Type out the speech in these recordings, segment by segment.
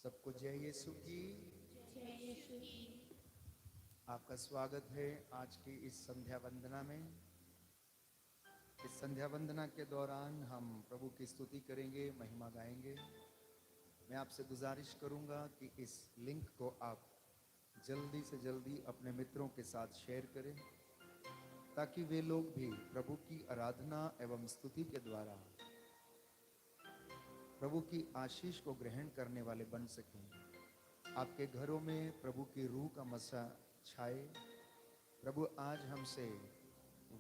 सबको जय यीशु की। आपका स्वागत है आज की इस संध्या वंदना में। इस संध्या वंदना के दौरान हम प्रभु की स्तुति करेंगे, महिमा गाएंगे। मैं आपसे गुजारिश करूंगा कि इस लिंक को आप जल्दी से जल्दी अपने मित्रों के साथ शेयर करें, ताकि वे लोग भी प्रभु की आराधना एवं स्तुति के द्वारा प्रभु की आशीष को ग्रहण करने वाले बन सकें। आपके घरों में प्रभु की रूह का मसा छाए। प्रभु आज हमसे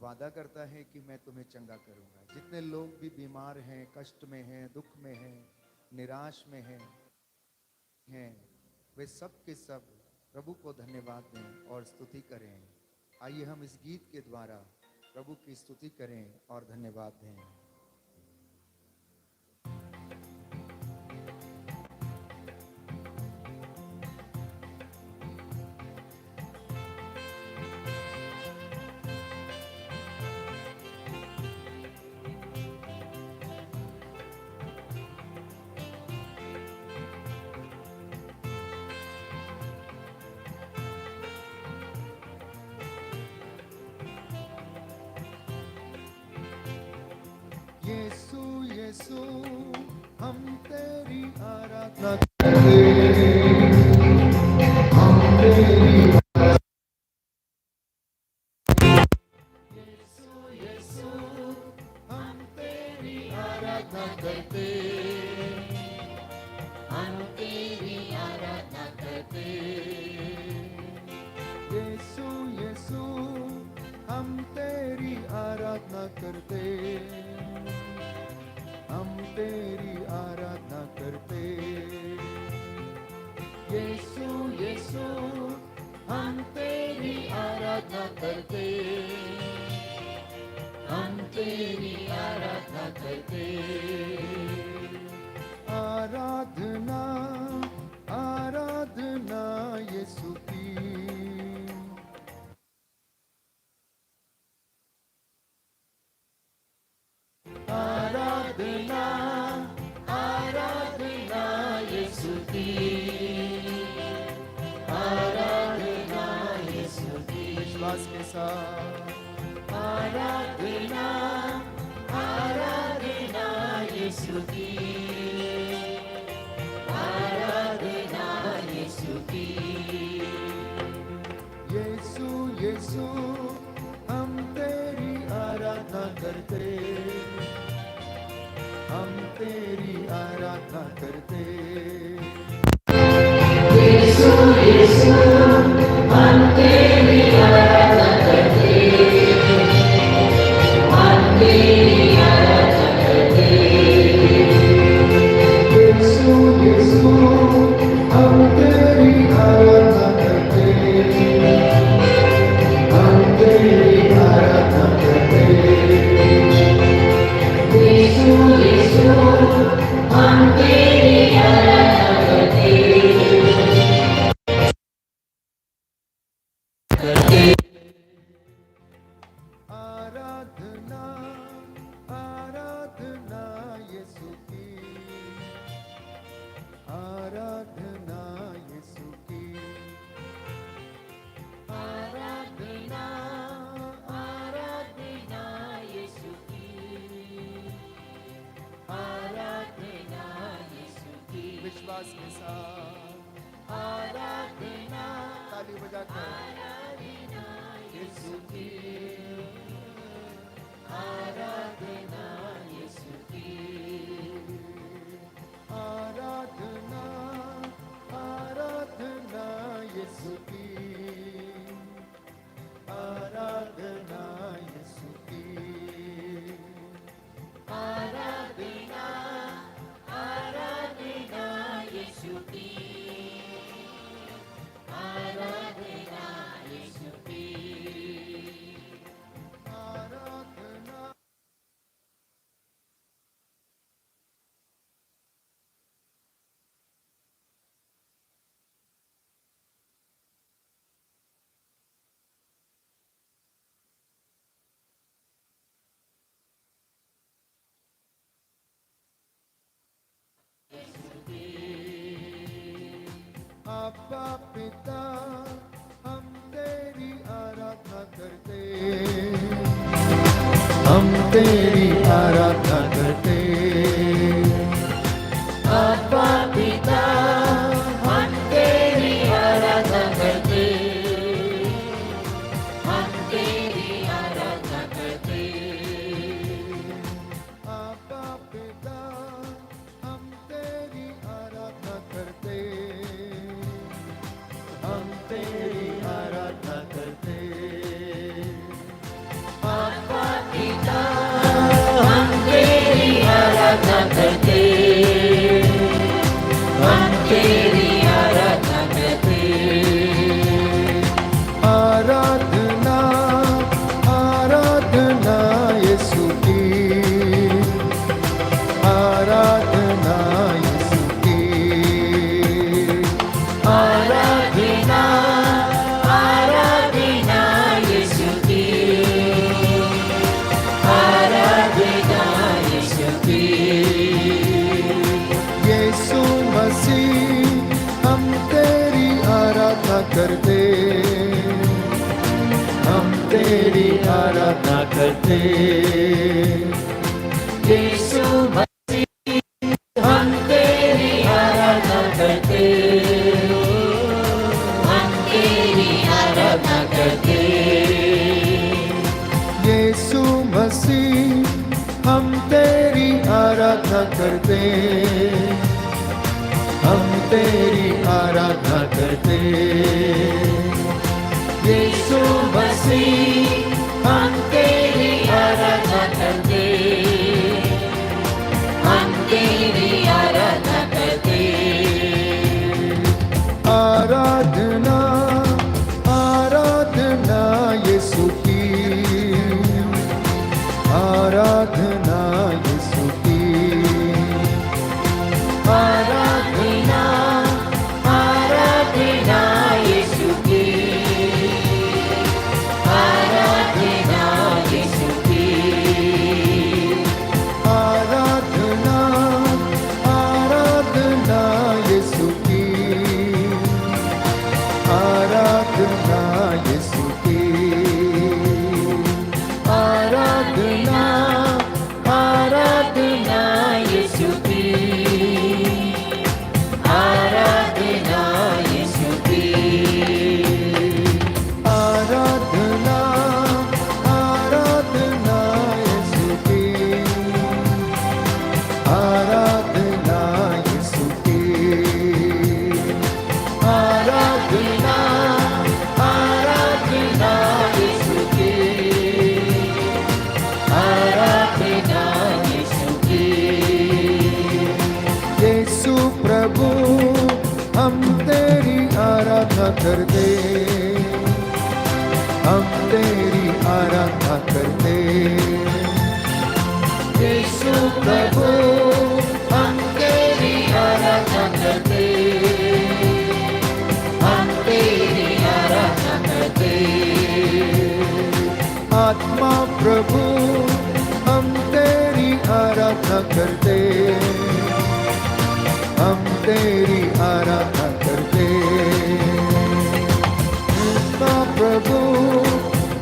वादा करता है कि मैं तुम्हें चंगा करूंगा। जितने लोग भी बीमार हैं, कष्ट में हैं, दुख में हैं, निराश में हैं, वे सब के सब प्रभु को धन्यवाद दें और स्तुति करें। आइए हम इस गीत के द्वारा प्रभु की स्तुति करें और धन्यवाद दें। यीशु यीशु हम तेरी आराधना करते, हम तेरी आराधना करते। यीशु यीशु हम तेरी आराधना करते, हम तेरी आराधना करते। आराधना आराधना यीशु की, आराधना आराधना यीशु की, आराधना यीशु की। विश्वास के साथ आराधना आराधना यीशु की, आराधना यीशु की। यीशु यीशु हम तेरी आराधना करते, हम तेरी आराधना करते। यीशु यीशु हम तेरी आराधना करते, हम तेरी आराधना करते। यीशु यीशु हम तेरी आराधना करते, हम तेरी आराधना करते। यीशु यीशु हम तेरी आराधना करते, आराधना आराधना यीशु की, आराधना यीशु की। आराधना आराधना यीशु की, आराधना यीशु की। विश्वास के साथ आराधना, ताली बजाकर आराधना यीशु की, आराधना यीशु की। आराधना आराधना यीशु की, आराधना यीशु की। आराधना आराधना यीशु की, आराधना यीशु की। आराधना आपा पिता हम तेरी आराधना करते, हम तेरी आराधना करते। आपा पिता हम तेरी आराधना करते, हम तेरी आराधना करते। आपा पिता हम तेरी आराधना करते, हम तेरी आराधना करते। आपा पिता हम तेरी आराधना करते, हम तेरी आराधना करते। आराधना आराधना यीशु की, आराधना यीशु की। आराधना आराधना यीशु की, आराधना यीशु की। यीशु मसीह हम तेरी आराधना करते, हम तेरी आराधना करते। यीशु मसीह हम तेरी आराधना करते, हम तेरी आराधना करते। यीशु मसीह हम तेरी आराधना करते, हम तेरी आराधना करते। यीशु मसीह हम तेरी आराधना करते, हम तेरी आराधना करते। आराधना आराधना यीशु की, आराधना यीशु की। आराधना आराधना यीशु की, आराधना यीशु की। आराधना आराधना यीशु की, आराधना यीशु की। आराधना आराधना यीशु की, आराधना यीशु की। आराधना आराधना यीशु की, आराधना यीशु की। आराधना आराधना यीशु की, आराधना यीशु की। यीशु प्रभु हम तेरी आराधना करते, हम तेरी आराधना करते। यीशु प्रभु हम तेरी आराधना करते, हम तेरी आराधना करते। आत्मा प्रभु हम तेरी आराधना करते, हम तेरी आराधना करते। आत्मा प्रभु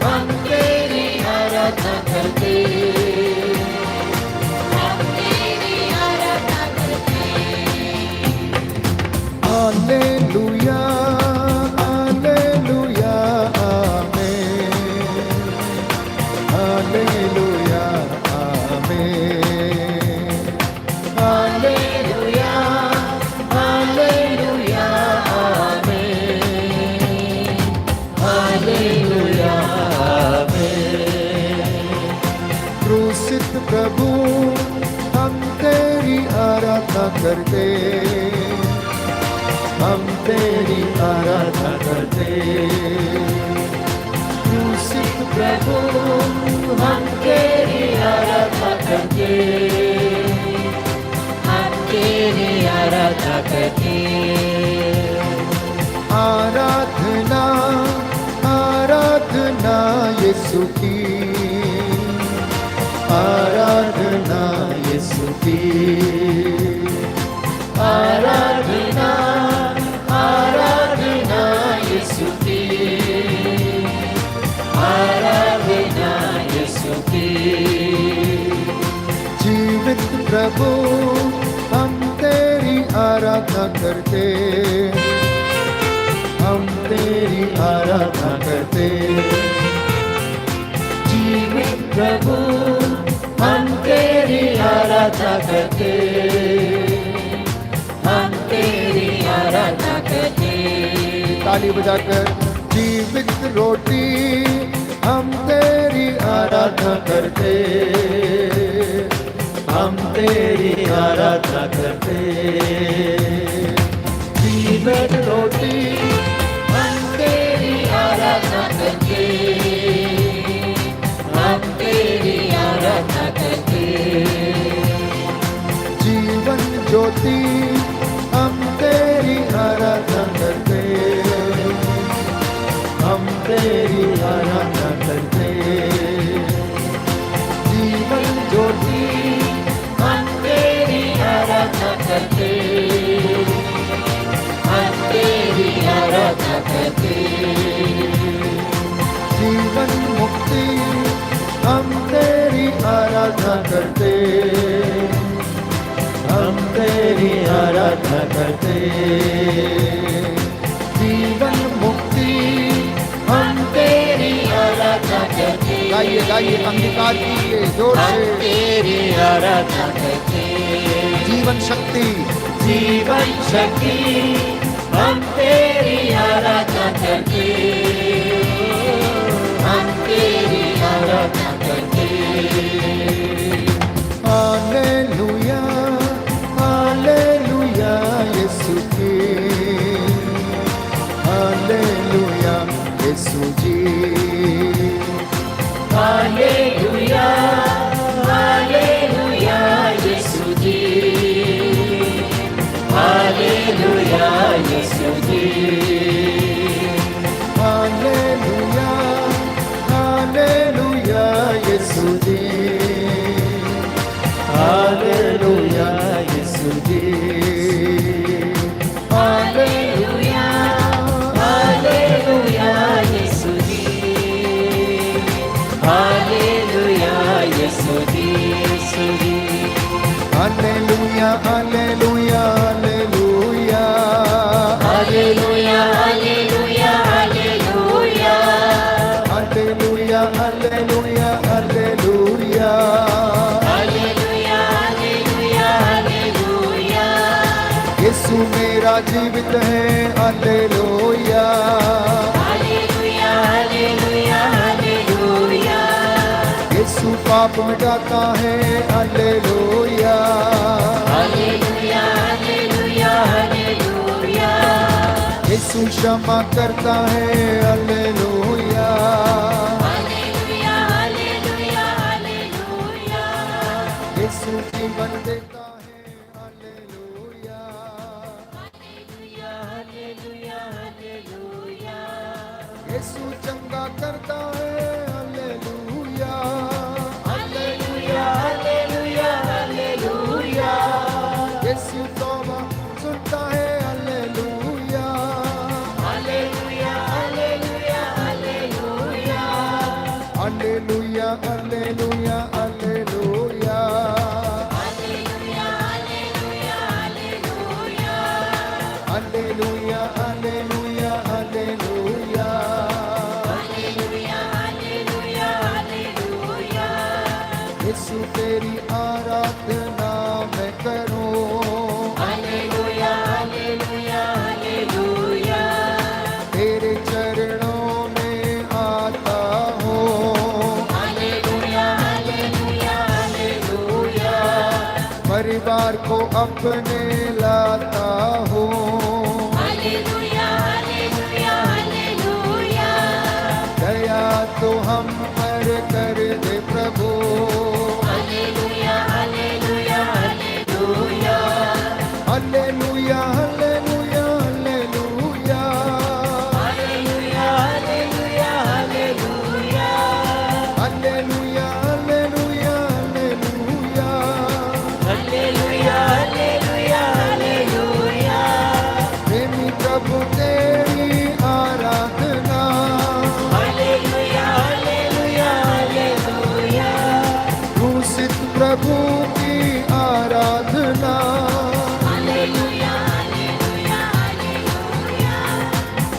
हम तेरी आराधना करते, हम तेरी आराधना करते। Hallelujah hallelujah amen, hallelujah amen. Hallelujah hallelujah amen, hallelujah amen. क्रूसित प्रभु हम तेरी आराधना करते, हम तेरी आराधना करते। क्रूसित प्रभु हम तेरी आराधना करते, हम तेरी आराधना करते। आराधना आराधना यीशु की, आराधना यीशु की। आराधना आराधना यीशु की, आराधना यीशु की। जीवित प्रभु हम तेरी आराधना करते, हम तेरी आराधना करते। जीवित प्रभु हम तेरी आराधना करते, हम तेरी आराधना करते। ताली बजाकर जीवित रोटी हम तेरी आराधना करते, हम तेरी आराधना करते। जीवित रोटी हम तेरी आराधना करते, हम तेरी आराधना करते। जीवन ज्योति हम तेरी आराधना करते, हम तेरी आराधना करते। जीवन ज्योति हम तेरी आराधना करते, हम तेरी आराधना करते। जीवन मुक्ति हम तेरी आराधना करते, हम तेरी आराधना करते। जीवन मुक्ति हम तेरी आराधना करते, गाइए गाइए अंगीकार कीजिए जोर हम से। तेरी आराधना करते। जीवन शक्ति जीवन शक्ति हम तेरी आराधना करते, हम तेरी आराधना करते। हालेलुया हालेलुया यीशु की, hallelujah Yeshu ji. Hallelujah hallelujah Yeshu ji, hallelujah Yeshu ji. Hallelujah hallelujah Yeshu ji, hallelujah Yeshu ji. Hallelujah hallelujah Yeshu ji, hallelujah Yeshu ji, Yeshu ji. Hallelujah hallelujah hallelujah hallelujah hallelujah hallelujah, hallelujah hallelujah hallelujah. Hallelujah hallelujah hallelujah. Yeshu मेरा जीवित है, hallelujah. Hallelujah hallelujah hallelujah. Yeshu पाप मिटाता है, hallelujah. Hallelujah hallelujah hallelujah. Yeshu क्षमा करता है, hallelujah. Hallelujah hallelujah hallelujah. Yeshu जीवन देता है, hallelujah. Hallelujah hallelujah hallelujah. Yeshu चंगा करता है, hallelujah. Hallelujah hallelujah hallelujah. Yeshu तौबा सुनता है, hallelujah. Hallelujah hallelujah hallelujah. Hallelujah hallelujah hallelujah. Hallelujah hallelujah hallelujah. Hallelujah hallelujah hallelujah. Hallelujah hallelujah hallelujah. Yeshu तेरी आराधना मैं करूं, हालेलुया हालेलुया हालेलुया। तेरे चरणों में आता हूँ। Hallelujah hallelujah hallelujah. परिवार को अपने लाता हूँ। Hallelujah hallelujah hallelujah. दया तो हम पर कर दे प्रभु। Hallelujah hallelujah hallelujah. Hallelujah hallelujah hallelujah. Hallelujah hallelujah hallelujah. Hallelujah hallelujah hallelujah. Hallelujah hallelujah hallelujah. प्रेमी प्रभु तेरी आराधना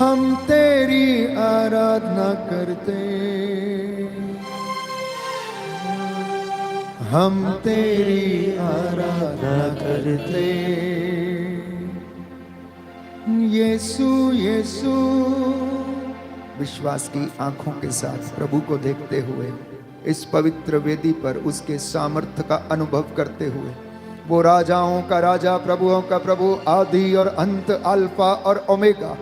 हम तेरी आराधना करते, हम तेरी आराधना करते। यीशु यीशु, विश्वास की आंखों के साथ प्रभु को देखते हुए इस पवित्र वेदी पर उसके सामर्थ्य का अनुभव करते हुए, वो राजाओं का राजा, प्रभुओं का प्रभु, आदि और अंत, अल्फा और ओमेगा,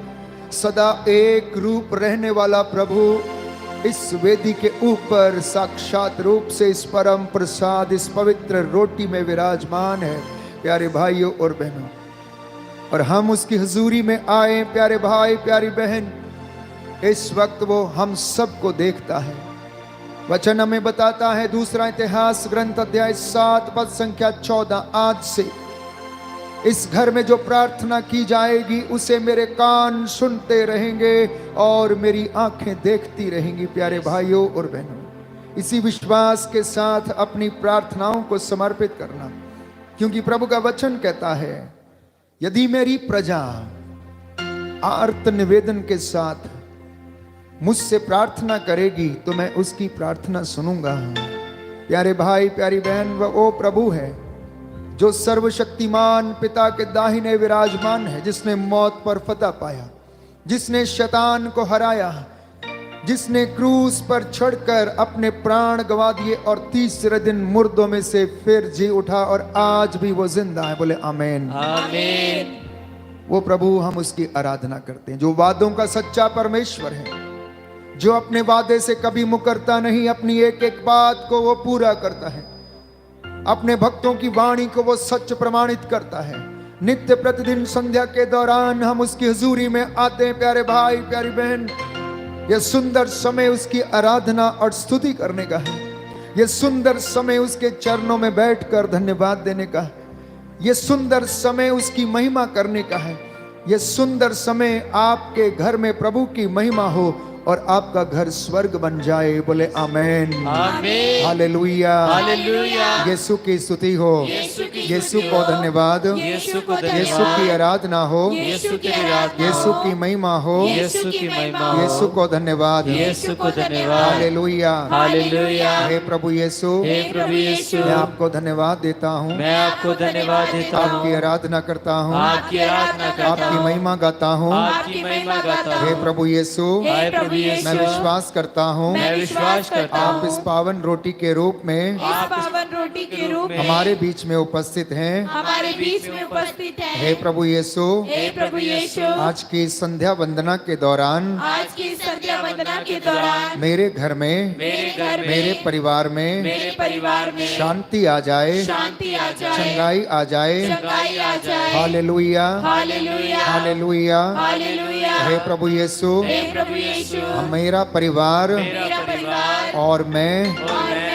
सदा एक रूप रहने वाला प्रभु इस वेदी के ऊपर साक्षात रूप से इस परम प्रसाद, इस पवित्र रोटी में विराजमान है। प्यारे भाइयों और बहनों, और हम उसकी हुजूरी में आए। प्यारे भाई, प्यारी बहन, इस वक्त वो हम सबको देखता है। वचन हमें बताता है, दूसरा इतिहास ग्रंथ अध्याय 7 पद संख्या 14, आज से इस घर में जो प्रार्थना की जाएगी उसे मेरे कान सुनते रहेंगे और मेरी आंखें देखती रहेंगी। प्यारे भाइयों और बहनों, इसी विश्वास के साथ अपनी प्रार्थनाओं को समर्पित करना, क्योंकि प्रभु का वचन कहता है, यदि मेरी प्रजा आर्त निवेदन के साथ मुझसे प्रार्थना करेगी तो मैं उसकी प्रार्थना सुनूंगा। प्यारे भाई, प्यारी बहन, वो प्रभु है जो सर्वशक्तिमान पिता के दाहिने विराजमान है, जिसने मौत पर फतह पाया, जिसने शैतान को हराया, जिसने क्रूस पर चढ़कर अपने प्राण गंवा दिए और तीसरे दिन मुर्दों में से फिर जी उठा और आज भी वो जिंदा है। बोले आमीन, आमीन। वो प्रभु, हम उसकी आराधना करते हैं, जो वादों का सच्चा परमेश्वर है, जो अपने वादे से कभी मुकरता नहीं, अपनी एक एक बात को वो पूरा करता है, अपने भक्तों की वाणी को वो सच प्रमाणित करता है। नित्य प्रतिदिन संध्या के दौरान हम उसकी हुजूरी में आते हैं। प्यारे भाई, प्यारी बहन, यह सुंदर समय उसकी आराधना और स्तुति करने का है। यह सुंदर समय उसके चरणों में बैठकर धन्यवाद देने का है। यह सुंदर समय उसकी महिमा करने का है। यह सुंदर समय आपके घर में प्रभु की महिमा हो और आपका घर स्वर्ग बन जाए। बोले आमेन, आमीन, हालेलुया, हालेलुया। यीशु की स्तुति हो, यीशु को धन्यवाद, यीशु को धन्यवाद, यीशु की आराधना हो, यीशु की आराधना, यीशु की महिमा हो, यीशु की महिमा, यीशु को धन्यवाद, यीशु को धन्यवाद, हालेलुया, हालेलुया। हे प्रभु यीशु, हे प्रभु यीशु, मैं आपको धन्यवाद देता हूँ, मैं आपको धन्यवाद देता हूँ, आपकी आराधना करता हूँ, आपकी आराधना करता हूँ, आपकी महिमा गाता हूँ। आपकी महिमा गाता हूँ। हे प्रभु यीशु, हे प्रभु यीशु, मैं विश्वास करता हूँ, मैं विश्वास करता आप हूँ, इस पावन रोटी के रूप में इस पावन रोटी के रूप में हमारे बीच में उपस्थित हैं। हमारे बीच में उपस्थित है। हे प्रभु यीशु, हे प्रभु यीशु, आज की संध्या वंदना के दौरान आज की संध्या वंदना के दौरान मेरे घर में, मेरे घर में, मेरे परिवार में मेरे परिवार में शांति आ जाए, शांति आ जाए, चंगाई आ जाए। चंगाई आ जाए। Hallelujah, hallelujah, hallelujah. हालेलुया। हे प्रभु यीशु, हे प्रभु यीशु, मेरा परिवार मेरा परिवार और मैं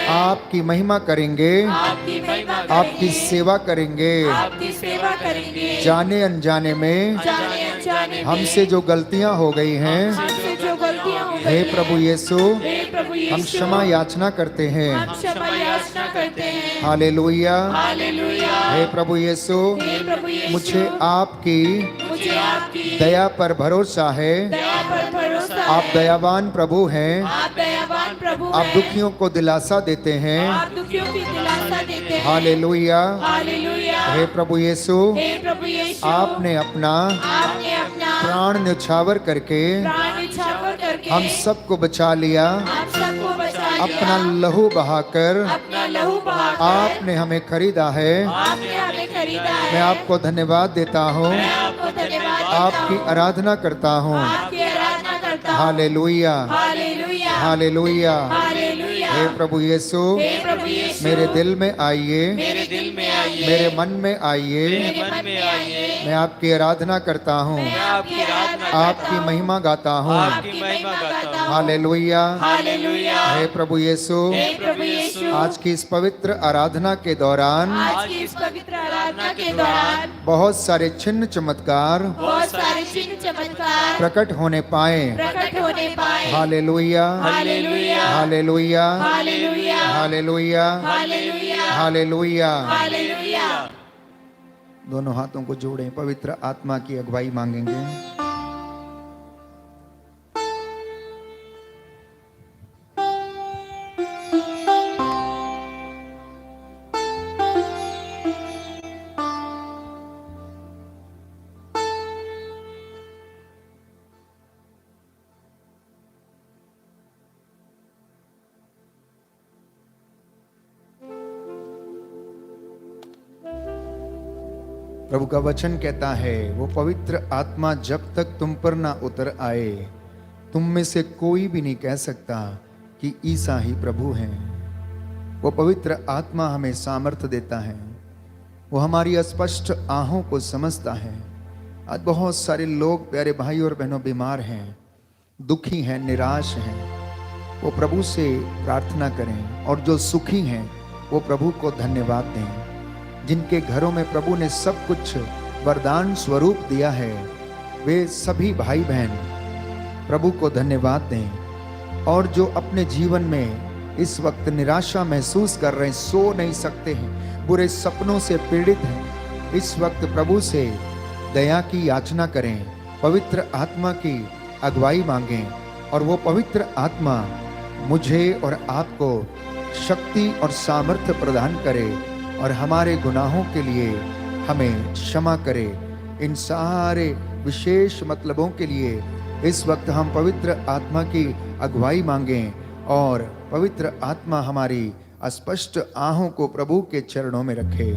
आपकी महिमा करेंगे, आपकी महिमा आपकी करेंगे, सेवा करेंगे। आपकी सेवा करेंगे। जाने अनजाने में जाने अनजाने में हमसे जो गलतियां हो गई हैं, हमसे जो गलतियां हो हे गई प्रभु यीशु, हे प्रभु हम यीशु, क्षमा याचना करते हैं। हम क्षमा याचना करते हैं। Hallelujah, hallelujah. हे प्रभु यीशु, हे प्रभु यीशु, मुझे आपकी मुझे आपकी दया पर भरोसा है। दया पर भरोसा आप है। दयावान प्रभु हैं, आप दयावान प्रभु आप हैं। दुखियों को दिलासा देते हैं। आप दुखियों की दिलासा देते हैं। Hallelujah, hallelujah. हे प्रभु यीशु, हे प्रभु यीशु, आपने अपना आपने अपना प्राण न्यौछावर करके प्राण न्यौछावर करके हम सबको बचा लिया। आप सबको बचा लिया। अपना लहू बहाकर अपना लहू बहाकर आपने हमें खरीदा है। आपने हमें खरीदा है। मैं आपको धन्यवाद देता हूँ, मैं आपको धन्यवाद देता आपकी हूँ। आराधना करता हूँ। आपकी आराधना करता हूँ। Hallelujah, hallelujah, hallelujah. हालेलुया। हे प्रभु यीशु, हे प्रभु यीशु, मेरे दिल में आइए, मेरे दिल में आइए, मेरे मन में आइए। मेरे मन में आइए। मैं आपकी आराधना करता हूँ, मैं आपकी आराधना आपकी महिमा गाता हूँ। आपकी महिमा गाता हूँ। Hallelujah, hallelujah. हे प्रभु यीशु, हे प्रभु यीशु, आज की इस पवित्र आराधना के दौरान आज की इस पवित्र आराधना के दौरान बहुत सारे चिन्ह चमत्कार बहुत सारे चिन्ह चमत्कार प्रकट होने पाए। प्रकट होने पाए। Hallelujah, hallelujah, hallelujah, hallelujah, hallelujah, hallelujah, hallelujah. Hallelujah. दोनों हाथों को जोड़ें, पवित्र आत्मा की अगुवाई मांगेंगे। प्रभु का वचन कहता है, वो पवित्र आत्मा जब तक तुम पर ना उतर आए, तुम में से कोई भी नहीं कह सकता कि ईसा ही प्रभु हैं। वो पवित्र आत्मा हमें सामर्थ्य देता है, वो हमारी अस्पष्ट आहों को समझता है। आज बहुत सारे लोग प्यारे भाई और बहनों बीमार हैं, दुखी हैं, निराश हैं। वो प्रभु से प्रार्थना करें, और जो सुखी हैं वो प्रभु को धन्यवाद दें। जिनके घरों में प्रभु ने सब कुछ वरदान स्वरूप दिया है, वे सभी भाई बहन प्रभु को धन्यवाद दें। और जो अपने जीवन में इस वक्त निराशा महसूस कर रहे हैं, सो नहीं सकते हैं, बुरे सपनों से पीड़ित हैं, इस वक्त प्रभु से दया की याचना करें, पवित्र आत्मा की अगुवाई मांगें, और वो पवित्र आत्मा मुझे और आपको शक्ति और सामर्थ्य प्रदान करे और हमारे गुनाहों के लिए हमें क्षमा करे। इन सारे विशेष मतलबों के लिए इस वक्त हम पवित्र आत्मा की अगुवाई मांगें, और पवित्र आत्मा हमारी अस्पष्ट आहों को प्रभु के चरणों में रखे।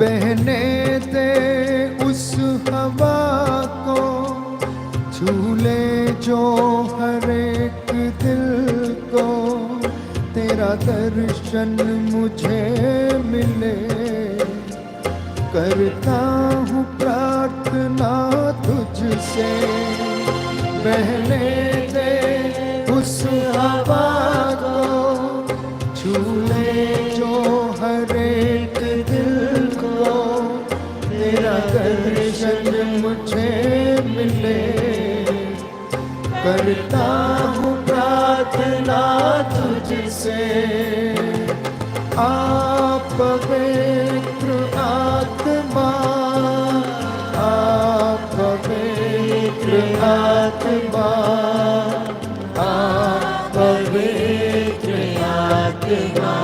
बहने दे उस हवा को, झूले जो हर एक दिल को, तेरा दर्शन मुझे मिले। करता हूँ प्रार्थना तुझसे, बहने दे उस हवा को, झूले जो हर एक दिल को, तेरा दर्शन मुझे मिले। करता हूँ प्रार्थना तुझसे, आप पवित्र आत्मा, आप पवित्र आत्मा, आप पवित्र आत्मा,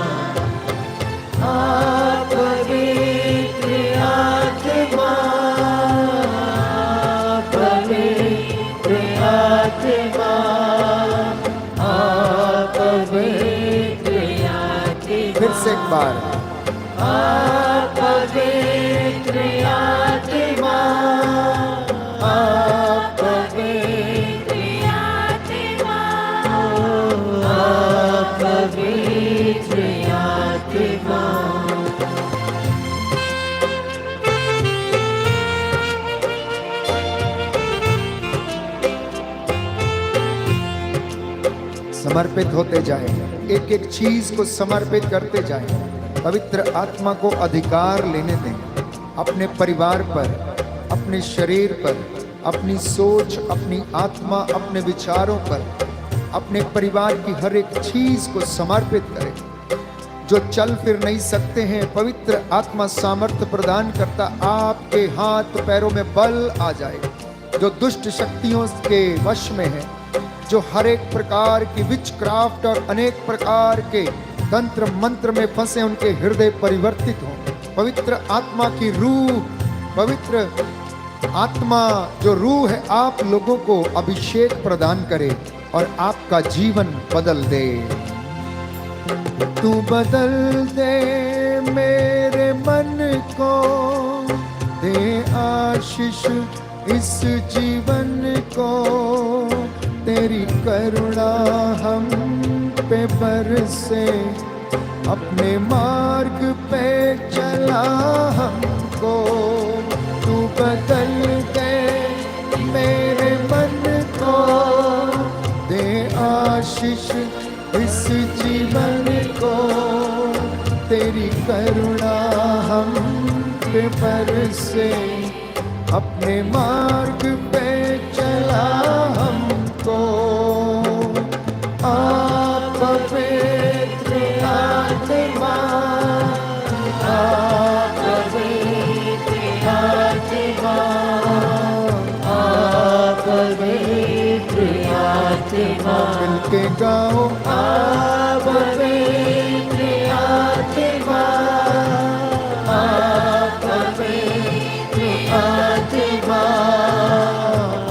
आप पवित्र आत्मा, पवित्र आत्मा, आप पवित्र आत्मा। फिर से एक बार, आप पवित्र आत्मा, आप पवित्र आत्मा, आप पवित्र आत्मा। समर्पित होते जाएं, एक एक चीज को समर्पित करते जाएं। पवित्र आत्मा को अधिकार लेने दें अपने परिवार पर, अपने शरीर पर, अपनी सोच, अपनी आत्मा, अपने विचारों पर, अपने परिवार की हर एक चीज को समर्पित करें। जो चल फिर नहीं सकते हैं, पवित्र आत्मा सामर्थ्य प्रदान करता, आपके हाथ पैरों में बल आ जाए। जो दुष्ट शक्तियों के वश में है, जो हर एक प्रकार की विचक्राफ्ट और अनेक प्रकार के तंत्र मंत्र में फंसे, उनके हृदय परिवर्तित हों। पवित्र आत्मा की रूह, पवित्र आत्मा जो रूह है, आप लोगों को अभिषेक प्रदान करे और आपका जीवन बदल दे। तू बदल दे मेरे मन को, दे आशीष इस जीवन को, तेरी करुणा हम पे बरसे, अपने मार्ग पे चला हमको। तू बदल दे मेरे मन को, दे आशीष इस जीवन को, तेरी करुणा हम पे बरसे, अपने मार्ग पे चला हमको। आप पवित्र आत्मा, आप पवित्र आत्मा, आत्मा मिलके गाओ आप पवित्र आत्मा आप पवित्र आत्मा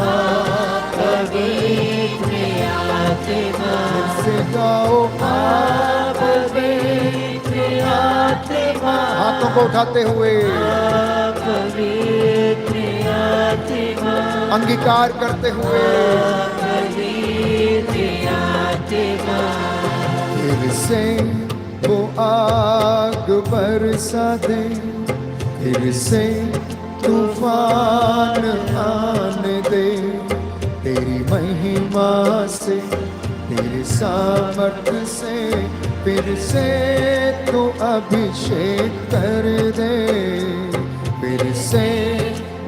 आप पवित्र आत्मा से गाओ आप पवित्र आत्मा हाथों को उठाते हुए आप पवित्र आत्मा अंगीकार करते हुए पवित्र आत्मा फिर से वो आग बरसा दे, फिर से तूफान आने दे, तेरी महिमा से तेरे सामर्थ्य से फिर से तू अभिषेक कर दे, फिर से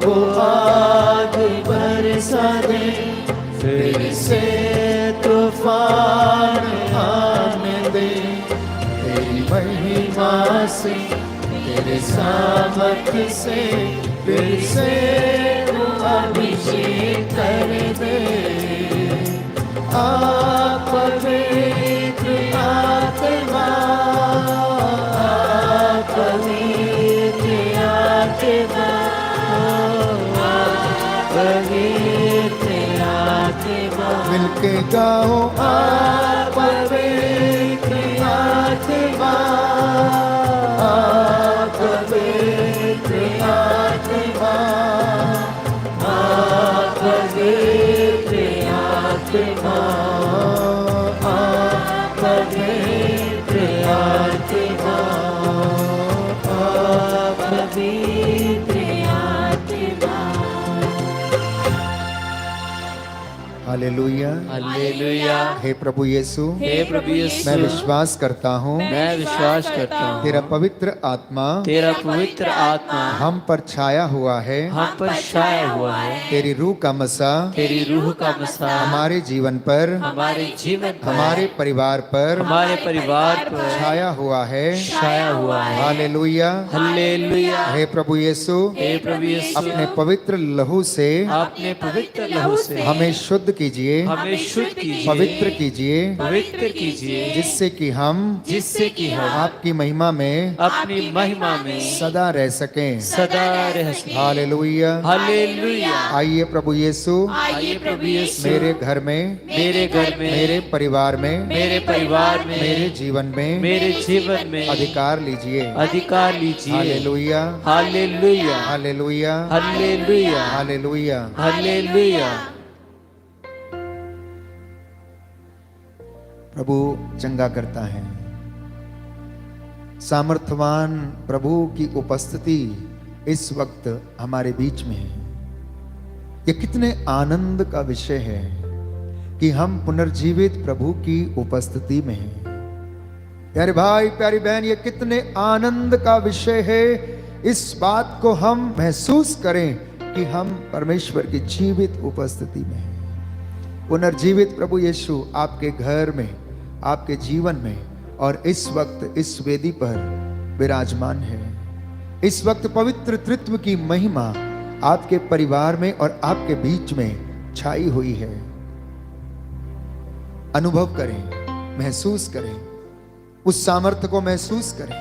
वो आग बरसा दे, फिर से तूफान आने दे, तेरी महिमा से तेरे सामर्थ्य से फिर से तू अभिषेक कर दे। आप पवित्र आत्मा आप पवित्र आत्मा पवित्र आत्मा मिलके गाओ आप पवित्र आत्मा आप पवित्र आत्मा आप पवित्र आत्मा आप पवित्र आत्मा आप पवित्र आत्मा। Hallelujah hallelujah. हे प्रभु यीशु हे प्रभु यीशु मैं विश्वास करता हूँ मैं विश्वास करता हूँ तेरा पवित्र आत्मा तेरा पवित्र आत्मा हम पर छाया हुआ है, हम पर छाया हुआ है। तेरी रूह का मसा तेरी रूह का मसा हमारे जीवन पर, हमारे जीवन पर, हमारे परिवार पर हमारे परिवार पर छाया हुआ है। छाया हुआ है। Hallelujah hallelujah. हे प्रभु यीशु हे प्रभु यीशु अपने पवित्र लहू से अपने पवित्र लहू से हमें शुद्ध कीजिए, हमें शुद्ध कीजिए, पवित्र कीजिए, पवित्र कीजिए, जिससे जिससे कि हम आपकी महिमा में अपनी महिमा में सदा रह सकें। सदा रह सकें। Hallelujah hallelujah. आइए प्रभु यीशु आइए प्रभु यीशु मेरे घर में, मेरे घर में, मेरे परिवार में, मेरे परिवार में, मेरे जीवन में मेरे जीवन में अधिकार लीजिए। अधिकार लीजिए। Hallelujah hallelujah. Hallelujah hallelujah. Hallelujah. Hallelujah. प्रभु चंगा करता है। सामर्थवान प्रभु की उपस्थिति इस वक्त हमारे बीच में है। ये कितने आनंद का विषय है कि हम पुनर्जीवित प्रभु की उपस्थिति में हैं। प्यारे भाई प्यारी बहन, ये कितने आनंद का विषय है। इस बात को हम महसूस करें कि हम परमेश्वर की जीवित उपस्थिति में हैं। पुनर्जीवित प्रभु यीशु आपके घर में, आपके जीवन में और इस वक्त इस वेदी पर विराजमान है। इस वक्त पवित्र त्रित्व की महिमा आपके परिवार में और आपके बीच में छाई हुई है। अनुभव करें, महसूस करें, उस सामर्थ्य को महसूस करें।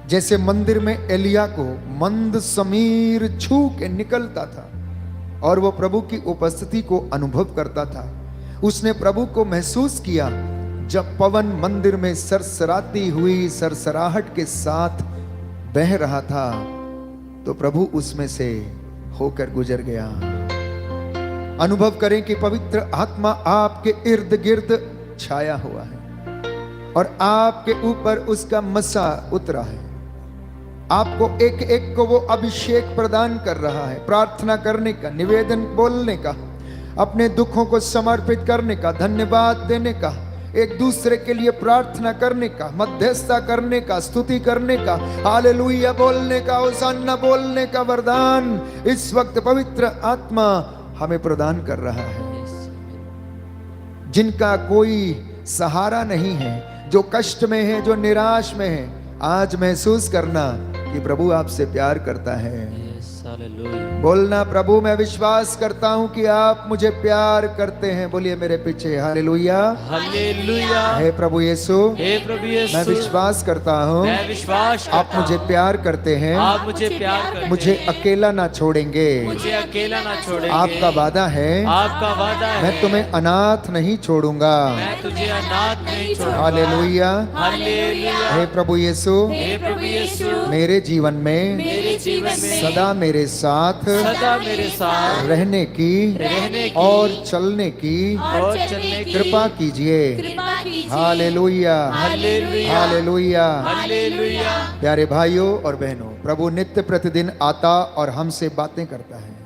जैसे मंदिर में एलिया को मंद समीर छू के निकलता था और वो प्रभु की उपस्थिति को अनुभव करता था। उसने प्रभु को महसूस किया जब पवन मंदिर में सरसराती हुई सरसराहट के साथ बह रहा था, तो प्रभु उसमें से होकर गुजर गया। अनुभव करें कि पवित्र आत्मा आपके इर्द गिर्द छाया हुआ है और आपके ऊपर उसका मसा उतरा है। आपको एक एक को वो अभिषेक प्रदान कर रहा है, प्रार्थना करने का, निवेदन बोलने का, अपने दुखों को समर्पित करने का, धन्यवाद देने का, एक दूसरे के लिए प्रार्थना करने का, मध्यस्थता करने का, स्तुति करने का, हालेलुया बोलने का, होशाना बोलने का वरदान इस वक्त पवित्र आत्मा हमें प्रदान कर रहा है। जिनका कोई सहारा नहीं है, जो कष्ट में है, जो निराश में है, आज महसूस करना कि प्रभु आपसे प्यार करता है। हालेलुया बोलना, प्रभु मैं विश्वास करता हूं कि आप मुझे प्यार करते हैं। बोलिए मेरे पीछे, हालेलुया। हालेलुया हे प्रभु यीशु, हे प्रभु यीशु मैं विश्वास करता हूं मैं विश्वास आप करता मुझे हूं, प्यार करते हैं, आप मुझे प्यार करते मुझे हैं, अकेला ना छोड़ेंगे। मुझे अकेला ना छोड़ेंगे। आपका वादा है, आपका वादा है, मैं तुम्हें अनाथ नहीं छोड़ूंगा। मैं तुझे अनाथ नहीं छोड़ूंगा। हालेलुया। हालेलुया हे प्रभु यीशु, हे प्रभु यीशु मेरे जीवन में मेरे जीवन में सदा मेरे साथ सदा मेरे साथ रहने की रहने की और चलने की और चलने की कृपा कीजिए। Hallelujah, hallelujah hallelujah. हालेलुया। प्यारे भाइयों और बहनों, प्रभु नित्य प्रतिदिन आता और हमसे बातें करता है।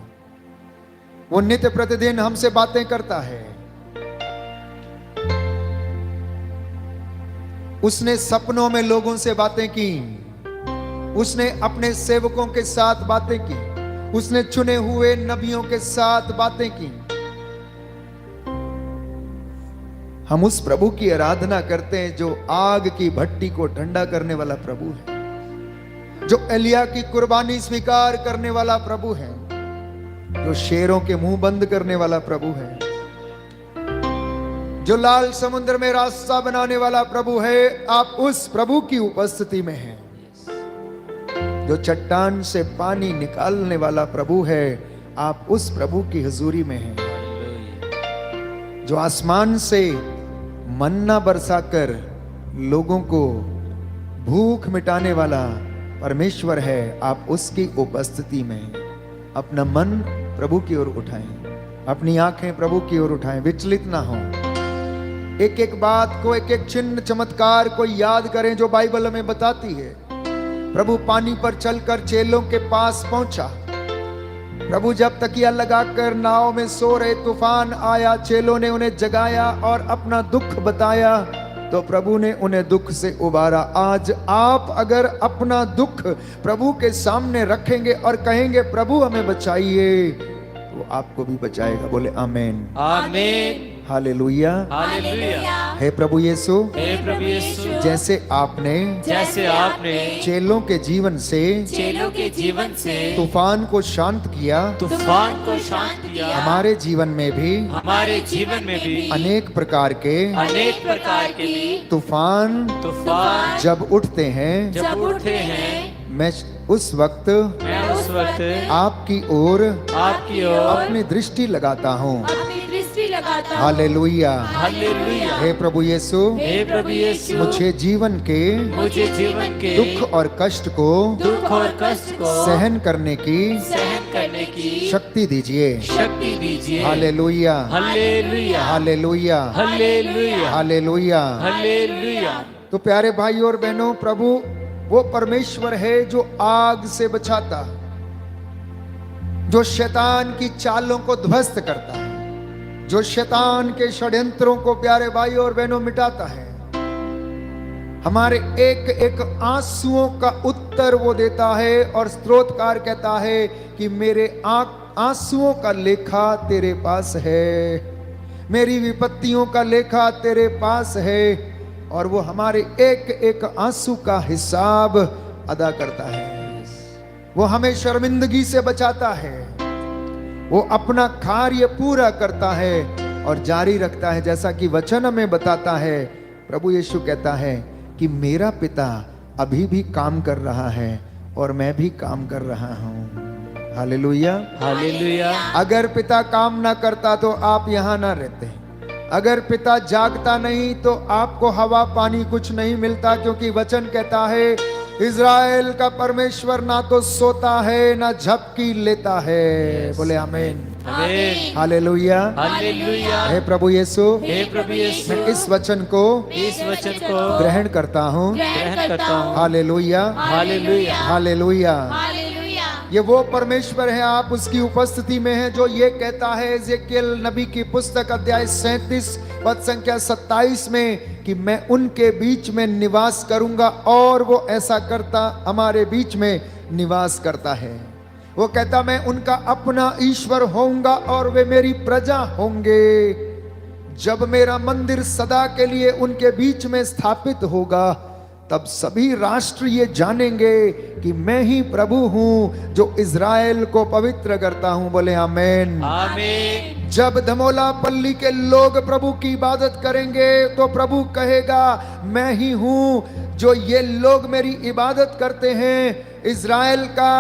वो नित्य प्रतिदिन हमसे बातें करता है। उसने सपनों में लोगों से बातें की, उसने अपने सेवकों के साथ बातें की, उसने चुने हुए नबियों के साथ बातें की। हम उस प्रभु की आराधना करते हैं जो आग की भट्टी को ठंडा करने वाला प्रभु है, जो एलिया की कुर्बानी स्वीकार करने वाला प्रभु है, जो शेरों के मुंह बंद करने वाला प्रभु है, जो लाल समुद्र में रास्ता बनाने वाला प्रभु है। आप उस प्रभु की उपस्थिति में हैं। जो चट्टान से पानी निकालने वाला प्रभु है, आप उस प्रभु की हुजूरी में हैं। जो आसमान से मन्ना बरसाकर लोगों को भूख मिटाने वाला परमेश्वर है, आप उसकी उपस्थिति में हैं। अपना मन प्रभु की ओर उठाएं, अपनी आंखें प्रभु की ओर उठाएं, विचलित ना हो। एक एक बात को, एक एक चिन्ह चमत्कार को याद करें जो बाइबल हमें बताती है। प्रभु पानी पर चलकर चेलों के पास पहुंचा। प्रभु जब तकिया लगाकर नाव में सो रहे, तूफान आया, चेलों ने उन्हें जगाया और अपना दुख बताया तो प्रभु ने उन्हें दुख से उबारा। आज आप अगर अपना दुख प्रभु के सामने रखेंगे और कहेंगे प्रभु हमें बचाइए, तो आपको भी बचाएगा। बोले आमीन, आमीन, हालेलुया, हालेलुया। हे प्रभु यीशु, हे प्रभु यीशु जैसे आपने चेलों के जीवन से चेलों के जीवन से तूफान को शांत किया, तूफान को शांत किया, हमारे जीवन में भी हमारे जीवन में भी अनेक प्रकार के तूफान जब उठते हैं, मैं उस वक्त आपकी ओर अपनी दृष्टि लगाता हूँ। Hallelujah, hallelujah. हे प्रभु यीशु, हे प्रभु यीशु मुझे जीवन के दुख और कष्ट को सहन करने की शक्ति दीजिए। Hallelujah, hallelujah, hallelujah, hallelujah, hallelujah. Hallelujah. तो प्यारे भाइयों और बहनों, प्रभु वो परमेश्वर है जो आग से बचाता, जो शैतान की चालों को ध्वस्त करता है, जो शैतान के षड्यंत्रों को प्यारे भाइयों और बहनों मिटाता है। हमारे एक एक आंसुओं का उत्तर वो देता है और स्तोत्रकार कहता है कि मेरे आंसुओं का लेखा तेरे पास है, मेरी विपत्तियों का लेखा तेरे पास है, और वो हमारे एक एक आंसू का हिसाब अदा करता है। वो हमें शर्मिंदगी से बचाता है, वो अपना कार्य पूरा करता है और जारी रखता है। जैसा कि वचन हमें बताता है, प्रभु यीशु कहता है कि मेरा पिता अभी भी काम कर रहा है और मैं भी काम कर रहा हूं। Hallelujah, hallelujah. अगर पिता काम ना करता तो आप यहां ना रहते। अगर पिता जागता नहीं तो आपको हवा पानी कुछ नहीं मिलता, क्योंकि वचन कहता है इज़राइल का परमेश्वर ना तो सोता है ना झपकी लेता है। बोले आमीन, आमीन, हालेलुया, हालेलुया। हे प्रभु यीशु, हे प्रभु यीशु, मैं इस वचन को ग्रहण करता हूँ। Hallelujah, hallelujah, hallelujah. ये वो परमेश्वर है, आप उसकी उपस्थिति में हैं, जो ये कहता है एजेकियल नबी की पुस्तक अध्याय 37 पद संख्या 27 में कि मैं उनके बीच में निवास करूंगा, और वो ऐसा करता हमारे बीच में निवास करता है। वो कहता मैं उनका अपना ईश्वर होऊंगा और वे मेरी प्रजा होंगे। जब मेरा मंदिर सदा के लिए उनके बीच में स्थापित होगा तब सभी राष्ट्र ये जानेंगे कि मैं ही प्रभु हूं जो इज़राइल को पवित्र करता हूं। बोले आमेन। आमीन। जब धमोला पल्ली के लोग प्रभु की इबादत करेंगे तो प्रभु कहेगा मैं ही हूं जो ये लोग मेरी इबादत करते हैं। इज़राइल का,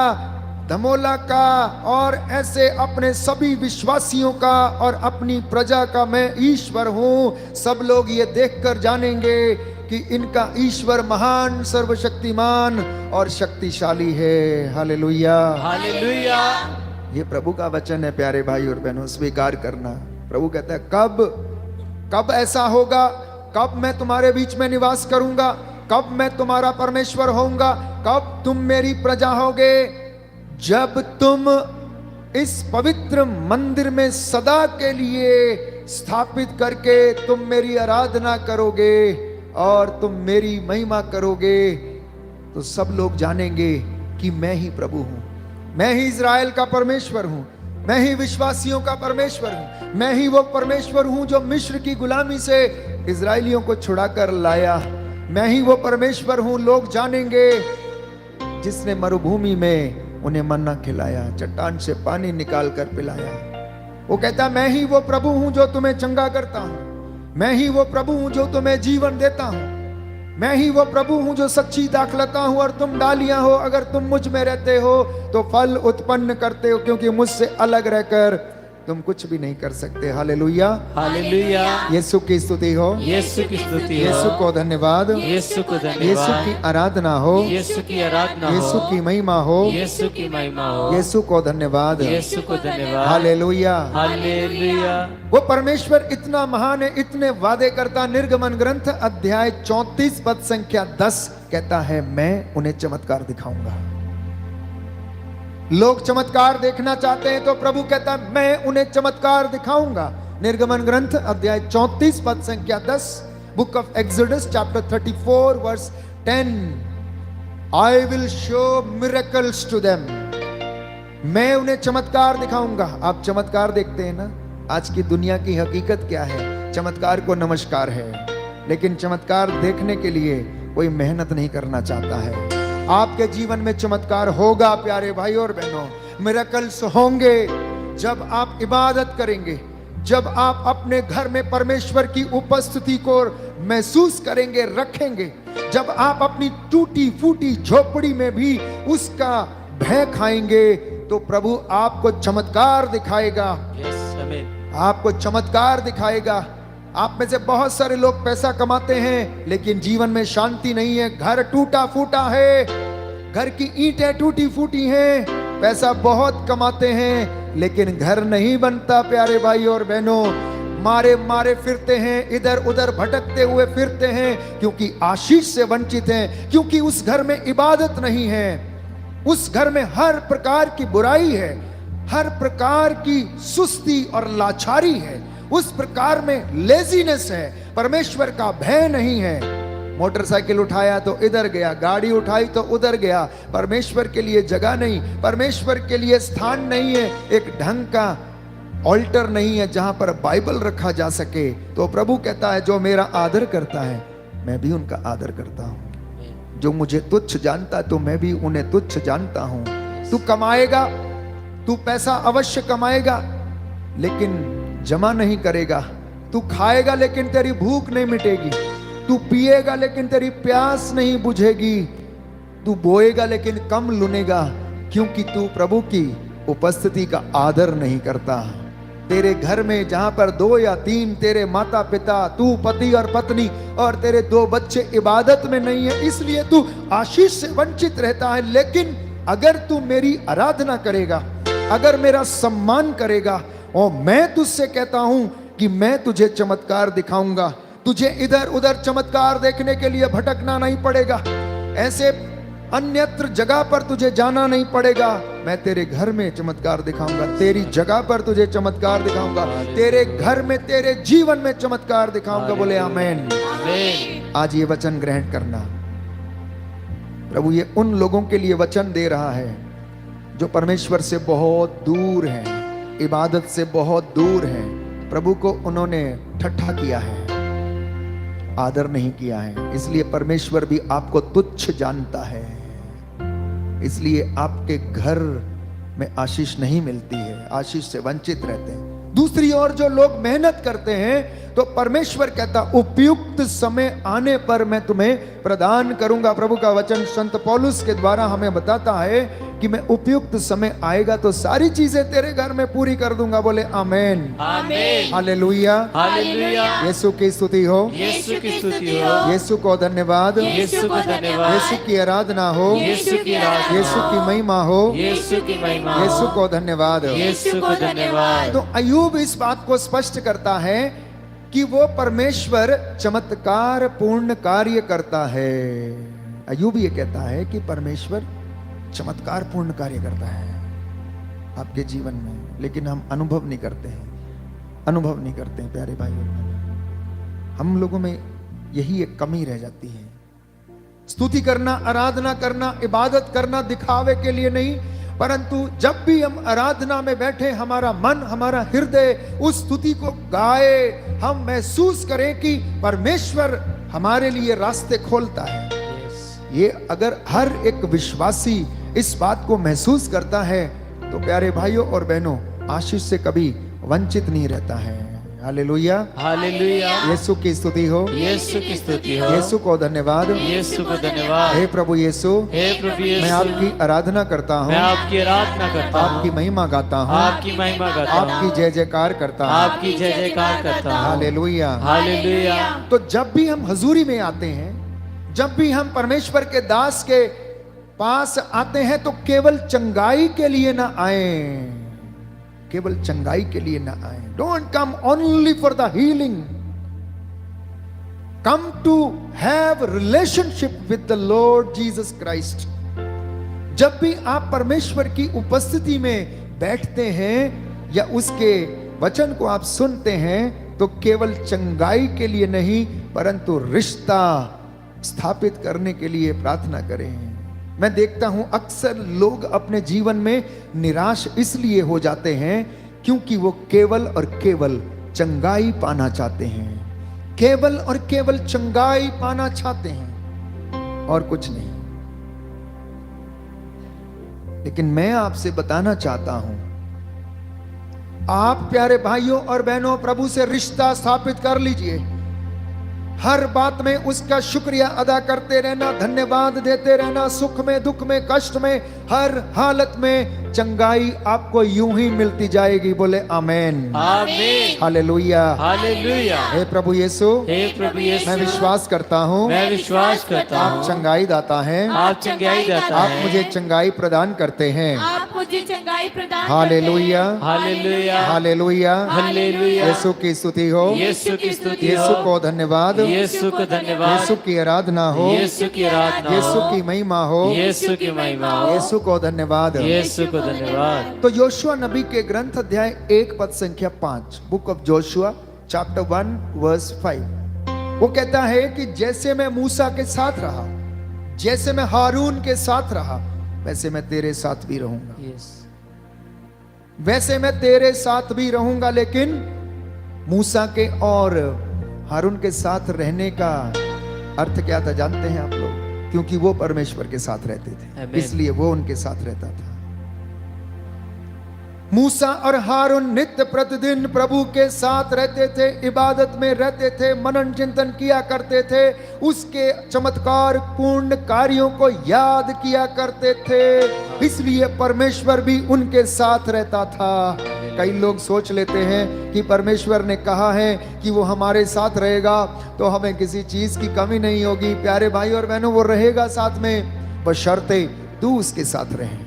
धमोला का और ऐसे अपने सभी विश्वासियों का और अपनी प्रजा का मैं ईश्वर हूं। सब लोग ये देखकर जानेंगे कि इनका ईश्वर महान, सर्वशक्तिमान और शक्तिशाली है। Hallelujah, hallelujah. ये प्रभु का वचन है प्यारे भाई और बहनों, स्वीकार करना। प्रभु कहता है कब ऐसा होगा, कब मैं तुम्हारे बीच में निवास करूंगा, कब मैं तुम्हारा परमेश्वर होऊंगा, कब तुम मेरी प्रजा होगे, जब तुम इस पवित्र मंदिर में सदा के लिए स्थापित करके तुम मेरी आराधना करोगे और तुम मेरी महिमा करोगे, तो सब लोग जानेंगे कि मैं ही प्रभु हूं, मैं ही इज़राइल का परमेश्वर हूं, मैं ही विश्वासियों का परमेश्वर हूं, मैं ही वो परमेश्वर हूं जो मिस्र की गुलामी से इज़राइलियों को छुड़ाकर लाया, मैं ही वो परमेश्वर हूं। लोग जानेंगे जिसने मरुभूमि में उन्हें मन्ना खिलाया, चट्टान से पानी निकाल कर पिलाया। वो कहता मैं ही वो प्रभु हूं जो तुम्हें चंगा करता हूं, मैं ही वो प्रभु हूं जो तुम्हें जीवन देता हूं, मैं ही वो प्रभु हूं जो सच्ची दाखलता हूं और तुम डालियां हो। अगर तुम मुझ में रहते हो तो फल उत्पन्न करते हो, क्योंकि मुझसे अलग रहकर तुम कुछ भी नहीं कर सकते। Hallelujah, hallelujah. यीशु की स्तुति हो, यीशु की स्तुति हो, यीशु को धन्यवाद, यीशु को यीशु धन्यवाद, की आराधना हो, यीशु की आराधना यीशु हो, की महिमा हो, यीशु की महिमा हो, यीशु को धन्यवाद, यीशु को धन्यवाद। हालेलुया। हालेलुया। वो परमेश्वर इतना महान है, इतने वादे करता। निर्गमन ग्रंथ अध्याय 34 पद संख्या 10 कहता है मैं उन्हें चमत्कार दिखाऊंगा। लोग चमत्कार देखना चाहते हैं तो प्रभु कहता है मैं उन्हें चमत्कार दिखाऊंगा। निर्गमन ग्रंथ अध्याय 34 पद संख्या 10, book of Exodus chapter 34 verse 10, I will show miracles to them. मैं उन्हें चमत्कार दिखाऊंगा। आप चमत्कार देखते हैं ना, आज की दुनिया की हकीकत क्या है? चमत्कार को नमस्कार है, लेकिन चमत्कार देखने के लिए कोई मेहनत नहीं करना चाहता है। आपके जीवन में चमत्कार होगा प्यारे भाई और बहनों, मिरेकल्स होंगे जब आप इबादत करेंगे, जब आप अपने घर में परमेश्वर की उपस्थिति को महसूस करेंगे, रखेंगे, जब आप अपनी टूटी फूटी झोपड़ी में भी उसका भय खाएंगे तो प्रभु आपको चमत्कार दिखाएगा। आपको चमत्कार दिखाएगा। आप में से बहुत सारे लोग पैसा कमाते हैं लेकिन जीवन में शांति नहीं है, घर टूटा फूटा है, घर की ईंटें टूटी फूटी हैं, पैसा बहुत कमाते हैं लेकिन घर नहीं बनता प्यारे भाई और बहनों। मारे मारे फिरते हैं, इधर उधर भटकते हुए फिरते हैं क्योंकि आशीष से वंचित हैं, क्योंकि उस घर में इबादत नहीं है, उस घर में हर प्रकार की बुराई है, हर प्रकार की सुस्ती और लाचारी है, उस प्रकार में लेजीनेस है, परमेश्वर का भय नहीं है। मोटरसाइकिल उठाया तो इधर गया, गाड़ी उठाई तो उधर गया, परमेश्वर के लिए जगह नहीं, परमेश्वर के लिए स्थान नहीं है, एक ढंग का ऑल्टर नहीं है जहां पर बाइबल रखा जा सके। तो प्रभु कहता है जो मेरा आदर करता है मैं भी उनका आदर करता हूं, जो मुझे तुच्छ जानता है तो मैं भी उन्हें तुच्छ जानता हूं। तू कमाएगा, तू पैसा अवश्य कमाएगा लेकिन जमा नहीं करेगा, तू खाएगा लेकिन तेरी भूख नहीं मिटेगी, तू पिएगा लेकिन तेरी प्यास नहीं बुझेगी, तू बोएगा लेकिन कम लुनेगा, क्योंकि तू प्रभु की उपस्थिति का आदर नहीं करता। तेरे घर में जहां पर 2 या 3 तेरे माता पिता, तू पति और पत्नी और तेरे 2 बच्चे इबादत में नहीं है, इसलिए तू आशीष से वंचित रहता है। लेकिन अगर तू मेरी आराधना करेगा, अगर मेरा सम्मान करेगा, और मैं तुझसे कहता हूं कि मैं तुझे चमत्कार दिखाऊंगा, तुझे इधर उधर चमत्कार देखने के लिए भटकना नहीं पड़ेगा, ऐसे अन्यत्र जगह पर तुझे जाना नहीं पड़ेगा। मैं तेरे घर में चमत्कार दिखाऊंगा, तेरी जगह पर तुझे चमत्कार दिखाऊंगा, तेरे घर में, तेरे जीवन में चमत्कार दिखाऊंगा। बोले आमेन। आज ये वचन ग्रहण करना। प्रभु ये उन लोगों के लिए वचन दे रहा है जो परमेश्वर से बहुत दूर हैं, इबादत से बहुत दूर हैं। प्रभु को उन्होंने ठट्ठा किया है, आदर नहीं किया है, इसलिए परमेश्वर भी आपको तुच्छ जानता है, इसलिए आपके घर में आशीष नहीं मिलती है, आशीष से वंचित रहते हैं। दूसरी ओर जो लोग मेहनत करते हैं तो परमेश्वर कहता उपयुक्त समय आने पर मैं तुम्हें प्रदान करूंगा। प्रभु का वचन संत पौलुस के द्वारा हमें बताता है कि मैं उपयुक्त समय आएगा तो सारी चीजें तेरे घर में पूरी कर दूंगा। बोले आमेन, आमीन, हालेलुया, हालेलुया। यीशु की स्तुति हो, यीशु की स्तुति हो, यीशु को धन्यवाद, यीशु को धन्यवाद, यीशु की आराधना हो, यीशु की आराधना, यीशु की महिमा हो, यीशु की महिमा हो, यीशु को धन्यवाद। यीशु को धन्यवाद। तो अय्यूब इस बात को स्पष्ट करता है कि वो परमेश्वर चमत्कार पूर्ण कार्य करता है। अय्यूब ये कहता है कि परमेश्वर चमत्कार पूर्ण कार्य करता है आपके जीवन में, लेकिन हम अनुभव नहीं करते हैं, अनुभव नहीं करते हैं प्यारे भाई और बहनों। हम लोगों में यही एक कमी रह जाती है। स्तुति करना, आराधना करना, इबादत करना दिखावे के लिए नहीं, परंतु जब भी हम आराधना में बैठे हमारा मन, हमारा हृदय उस स्तुति को गाए, हम महसूस करें कि परमेश्वर हमारे लिए रास्ते खोलता है। ये अगर हर एक विश्वासी इस बात को महसूस करता है तो प्यारे भाइयों और बहनों आशीष से कभी वंचित नहीं रहता है। Hallelujah, hallelujah. यीशु की स्तुति हो, यीशु की स्तुति हो, यीशु को धन्यवाद, यीशु को धन्यवाद। हे प्रभु यीशु, हे प्रभु यीशु, मैं आपकी आराधना करता हूँ, मैं आपकी आराधना करता हूँ, आपकी महिमा गाता हूँ, आपकी महिमा गाता हूँ, आपकी जय जयकार करता हूँ। आपकी जय जयकार करता हूँ। Hallelujah, hallelujah. तो जब भी हम हजूरी में आते हैं, जब भी हम परमेश्वर के दास के पास आते हैं तो केवल चंगाई के लिए ना आए, केवल चंगाई के लिए ना आए। Don't come only for the healing, come to have relationship with the Lord Jesus Christ. जब भी आप परमेश्वर की उपस्थिति में बैठते हैं या उसके वचन को आप सुनते हैं तो केवल चंगाई के लिए नहीं परंतु रिश्ता स्थापित करने के लिए प्रार्थना करें। मैं देखता हूं अक्सर लोग अपने जीवन में निराश इसलिए हो जाते हैं क्योंकि वो केवल और केवल चंगाई पाना चाहते हैं, केवल और केवल चंगाई पाना चाहते हैं और कुछ नहीं। लेकिन मैं आपसे बताना चाहता हूं, आप प्यारे भाइयों और बहनों प्रभु से रिश्ता स्थापित कर लीजिए। हर बात में उसका शुक्रिया अदा करते रहना, धन्यवाद देते रहना, सुख में, दुख में, कष्ट में, हर हालत में चंगाई आपको यूं ही मिलती जाएगी। बोले आमेन, आमीन, हालेलुया, हालेलुया। हे प्रभु यीशु, हे प्रभु यीशु, मैं विश्वास करता हूं मैं विश्वास करता हूँ, आप चंगाई दाता हैं, आप चंगाई दाता आप हैं, मुझे चंगाई प्रदान करते हैं। आप मुझे चंगाई प्रदान hallelujah, hallelujah, hallelujah, hallelujah. Yeshu की स्तुति हो, यीशु की स्तुति यीशु हो, को धन्यवाद, यीशु को धन्यवाद, यीशु की आराधना हो, यीशु की आराधना हो, यीशु की महिमा हो, यीशु की महिमा हो, यीशु को धन्यवाद। यीशु को धन्यवाद। तो योशुआ नबी के ग्रंथ अध्याय 1 पद संख्या 5, book of Joshua chapter 1 verse 5, वो कहता है कि जैसे मैं मूसा के साथ रहा, जैसे मैं हारून के साथ रहा, वैसे मैं तेरे साथ भी रहूंगा, यस, वैसे मैं तेरे साथ भी रहूंगा। लेकिन मूसा के और हारून के साथ रहने का अर्थ क्या था जानते हैं आप लोग? क्योंकि वो परमेश्वर के साथ रहते थे, आमीन। इसलिए वो उनके साथ रहता था। मूसा और हारून नित्य प्रतिदिन प्रभु के साथ रहते थे, इबादत में रहते थे, मनन चिंतन किया करते थे, उसके चमत्कार पूर्ण कार्यों को याद किया करते थे, इसलिए परमेश्वर भी उनके साथ रहता था। कई लोग सोच लेते हैं कि परमेश्वर ने कहा है कि वो हमारे साथ रहेगा तो हमें किसी चीज की कमी नहीं होगी। प्यारे भाई और बहनों, वो रहेगा साथ में, बशर्ते तू उसके साथ रहे,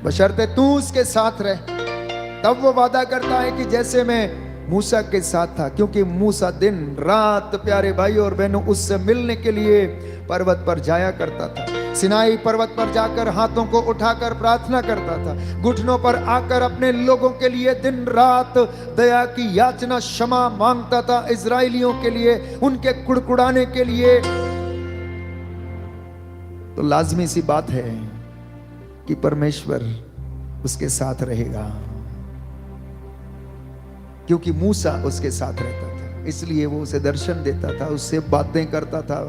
बशर्ते तू उसके साथ रहे। तब वो वादा करता है कि जैसे मैं मूसा के साथ था, क्योंकि मूसा दिन रात प्यारे भाई और बहनों उससे मिलने के लिए पर्वत पर जाया करता था। सिनाई पर्वत पर जाकर हाथों को उठाकर प्रार्थना करता था, घुटनों पर आकर अपने लोगों के लिए दिन रात दया की याचना, क्षमा मांगता था, इजराइलियों के लिए, उनके कुड़कुड़ाने के लिए। तो लाजमी सी बात है कि परमेश्वर उसके साथ रहेगा, क्योंकि मूसा उसके साथ रहता था। इसलिए वो उसे दर्शन देता था, उससे बातें करता था।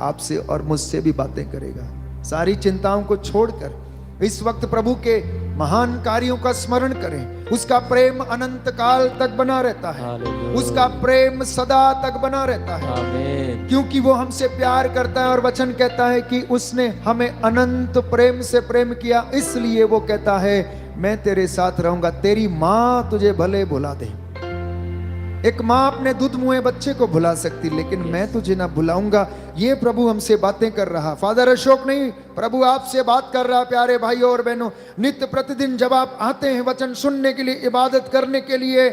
आपसे और मुझसे भी बातें करेगा। सारी चिंताओं को छोड़कर इस वक्त प्रभु के महान कार्यों का स्मरण करें। उसका प्रेम अनंत काल तक बना रहता है, हालेलुया। उसका प्रेम सदा तक बना रहता है, आमीन। क्योंकि वो हमसे प्यार करता है। और वचन कहता है कि उसने हमें अनंत प्रेम से प्रेम किया, इसलिए वो कहता है मैं तेरे साथ रहूंगा। तेरी माँ तुझे भले भुला दे, एक माँ अपने दूध मुहे बच्चे को भुला सकती, लेकिन मैं तुझे ना भुलाऊंगा। ये प्रभु हमसे बातें कर रहा। फादर अशोक नहीं, प्रभु आपसे बात कर रहा। प्यारे भाइयों और बहनों, नित्य प्रतिदिन जब आप आते हैं वचन सुनने के लिए, इबादत करने के लिए,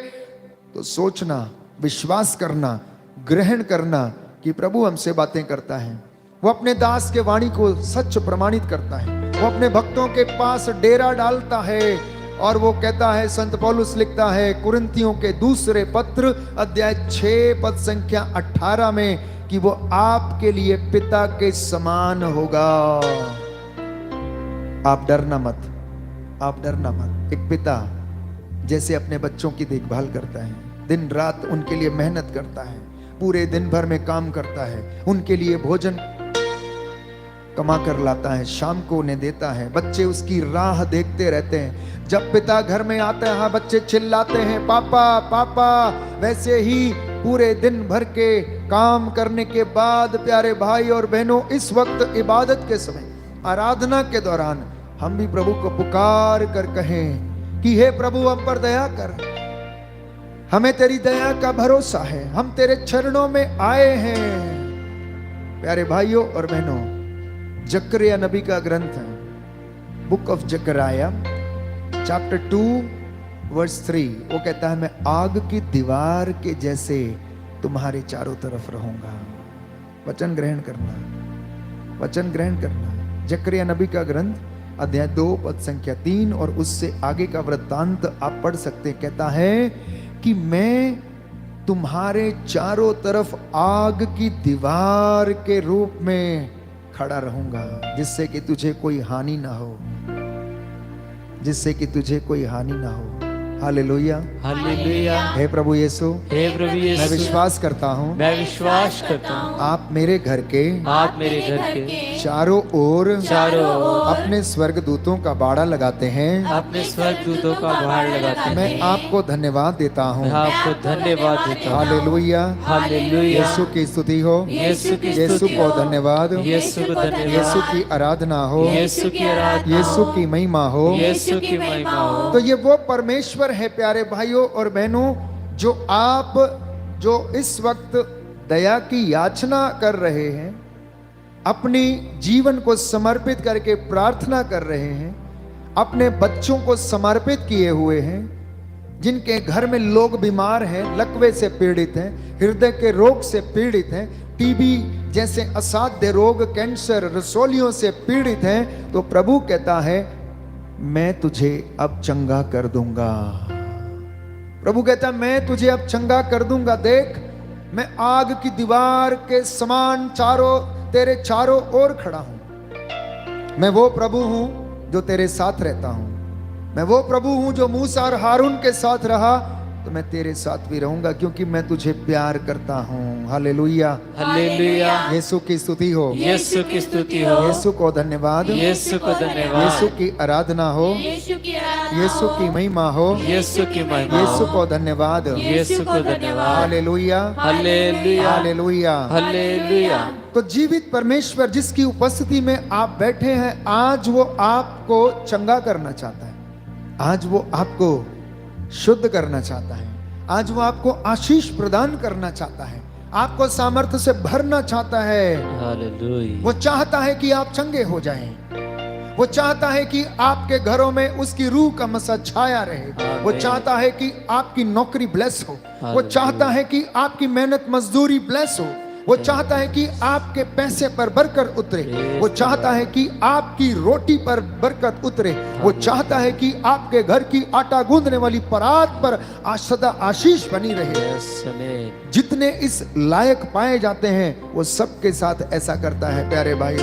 तो सोचना, विश्वास करना, ग्रहण करना कि प्रभु हमसे बातें करता है। वो अपने दास के वाणी को सच प्रमाणित करता है। वो अपने भक्तों के पास डेरा डालता है और वो कहता है, संत पौलुस लिखता है कुरिन्थियों के दूसरे पत्र अध्याय 6 पद संख्या 18 में कि वो आपके लिए पिता के समान होगा। आप डरना मत, आप डरना मत। एक पिता जैसे अपने बच्चों की देखभाल करता है, दिन रात उनके लिए मेहनत करता है, पूरे दिन भर में काम करता है, उनके लिए भोजन कमा कर लाता है, शाम को उन्हें देता है। बच्चे उसकी राह देखते रहते हैं। जब पिता घर में आता है, बच्चे चिल्लाते हैं पापा पापा। वैसे ही पूरे दिन भर के काम करने के बाद प्यारे भाई और बहनों, इस वक्त इबादत के समय, आराधना के दौरान हम भी प्रभु को पुकार कर कहें कि हे प्रभु हम पर दया कर, हमें तेरी दया का भरोसा है, हम तेरे चरणों में आए हैं। प्यारे भाइयों और बहनों, जकरिया नबी का ग्रंथ है, book of Zechariah chapter 2 verse 3। वो कहता है मैं आग की दीवार के जैसे तुम्हारे चारों तरफ रहूंगा। वचन ग्रहण करना, वचन ग्रहण करना। जकरिया नबी का ग्रंथ अध्याय 2 पद संख्या 3 और उससे आगे का वृत्तांत आप पढ़ सकते। कहता है कि मैं तुम्हारे चारों तरफ आग की दीवार के रूप में खड़ा रहूंगा, जिससे कि तुझे कोई हानि ना हो, जिससे कि तुझे कोई हानि ना हो। Hallelujah, hallelujah. हे प्रभु यीशु, हे प्रभु यीशु, मैं विश्वास करता हूँ मैं विश्वास करता हूँ आप मेरे घर के आप मेरे घर के चारों ओर चारों ओर अपने स्वर्ग दूतों का बाड़ा लगाते हैं। अपने स्वर्ग दूतों का बाढ़ लगाते मैं हैं। आपको धन्यवाद देता हूँ। मैं आपको धन्यवाद देता हूँ। Hallelujah, hallelujah. यीशु की स्तुति हो, यीशु की यीशु स्तुति को हो, धन्यवाद, यीशु को धन्यवाद, यीशु की आराधना हो, यीशु की आराधना, यीशु की महिमा हो। यीशु की महिमा हो। तो ये वो परमेश्वर है प्यारे भाइयों और बहनों, जो इस वक्त दया की याचना कर रहे हैं, अपनी जीवन को समर्पित करके प्रार्थना कर रहे हैं, अपने बच्चों को समर्पित किए हुए हैं, जिनके घर में लोग बीमार हैं, लकवे से पीड़ित हैं, हृदय के रोग से पीड़ित हैं, टीबी जैसे असाध्य रोग, कैंसर, रसोलियों से पीड़ित हैं, तो प्रभु कहता है मैं तुझे अब चंगा कर दूंगा। प्रभु कहता है मैं तुझे अब चंगा कर दूंगा। देख, मैं आग की दीवार के समान तेरे चारों ओर खड़ा हूं। मैं वो प्रभु हूं जो तेरे साथ रहता हूं। मैं वो प्रभु हूं जो मूसा और हारून के साथ रहा, तो मैं तेरे साथ भी रहूंगा, क्योंकि मैं तुझे प्यार करता हूं। Hallelujah, hallelujah. यीशु की स्तुति हो, यीशु की स्तुति हो, यीशु को धन्यवाद, यीशु को धन्यवाद, यीशु की आराधना हो, यीशु की महिमा हो, यीशु की महिमा यीशु हो, को धन्यवाद। यीशु को धन्यवाद। Hallelujah, hallelujah, hallelujah. हालेलुया। तो जीवित परमेश्वर जिसकी उपस्थिति में आप बैठे हैं, आज वो आपको चंगा करना चाहता है, आज वो आपको शुद्ध करना चाहता है, आज वो आपको आशीष प्रदान करना चाहता है, आपको सामर्थ्य से भरना चाहता है। हालेलुया। वो चाहता है कि आप चंगे हो जाएं। वो चाहता है कि आपके घरों में उसकी रूह का मसा छाया रहे। वो चाहता है कि आपकी नौकरी ब्लेस हो। वो चाहता है कि आपकी मेहनत मजदूरी ब्लेस हो। वो चाहता है कि आपके पैसे पर बरकत उतरे। वो चाहता है कि आपकी रोटी पर बरकत उतरे। वो चाहता है कि आपके घर की आटा गूंदने वाली परात पर सदा आशीष बनी रहे। जितने इस लायक पाए जाते हैं वो सबके साथ ऐसा करता है। प्यारे भाई,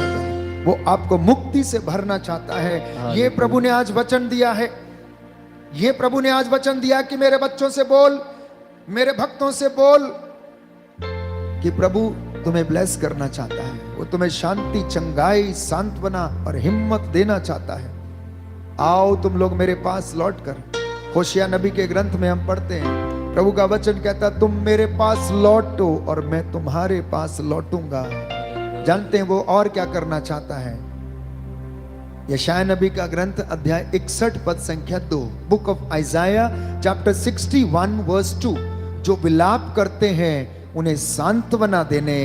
वो आपको मुक्ति से भरना चाहता है। ये प्रभु ने आज वचन दिया है, ये प्रभु ने आज वचन दिया कि मेरे बच्चों से बोल, मेरे भक्तों से बोल कि प्रभु तुम्हें ब्लेस करना चाहता है, वो तुम्हें शांति, चंगाई, सांत्वना और हिम्मत देना चाहता है। आओ तुम लोग मेरे पास लौट कर। होशिया नबी के ग्रंथ में हम पढ़ते हैं, प्रभु का वचन कहता तुम मेरे पास लौटो और मैं तुम्हारे पास लौटूंगा। जानते हैं वो और क्या करना चाहता है? यशाया नबी का ग्रंथ अध्याय 61 पद संख्या 2, book of Isaiah chapter 61 verse 2, जो विलाप करते हैं उन्हें सांत्वना देने।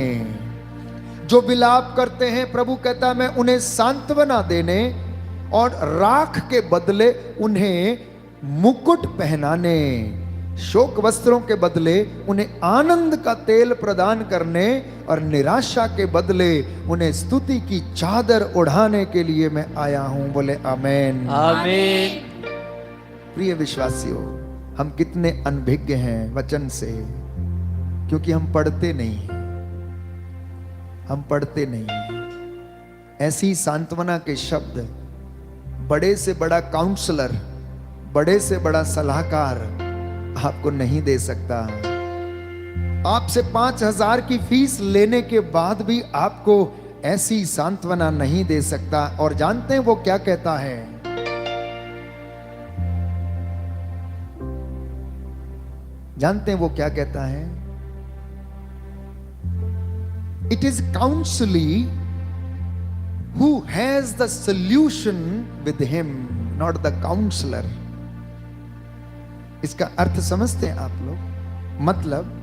जो विलाप करते हैं, प्रभु कहता मैं उन्हें सांत्वना देने और राख के बदले उन्हें मुकुट पहनाने, शोक वस्त्रों के बदले उन्हें आनंद का तेल प्रदान करने और निराशा के बदले उन्हें स्तुति की चादर ओढ़ाने के लिए मैं आया हूं। बोले आमेन। आमीन। प्रिय विश्वासियों, हम कितने अनभिज्ञ हैं वचन से, क्योंकि हम पढ़ते नहीं हैं। हम पढ़ते नहीं हैं। ऐसी सांत्वना के शब्द बड़े से बड़ा काउंसलर, बड़े से बड़ा सलाहकार आपको नहीं दे सकता। आपसे 5,000 की फीस लेने के बाद भी आपको ऐसी सांत्वना नहीं दे सकता। और जानते हैं वो क्या कहता है? जानते हैं वो क्या कहता है? It is counsel who has the solution with him, not the counsellor. इसका अर्थ समझते हैं आप लोग? मतलब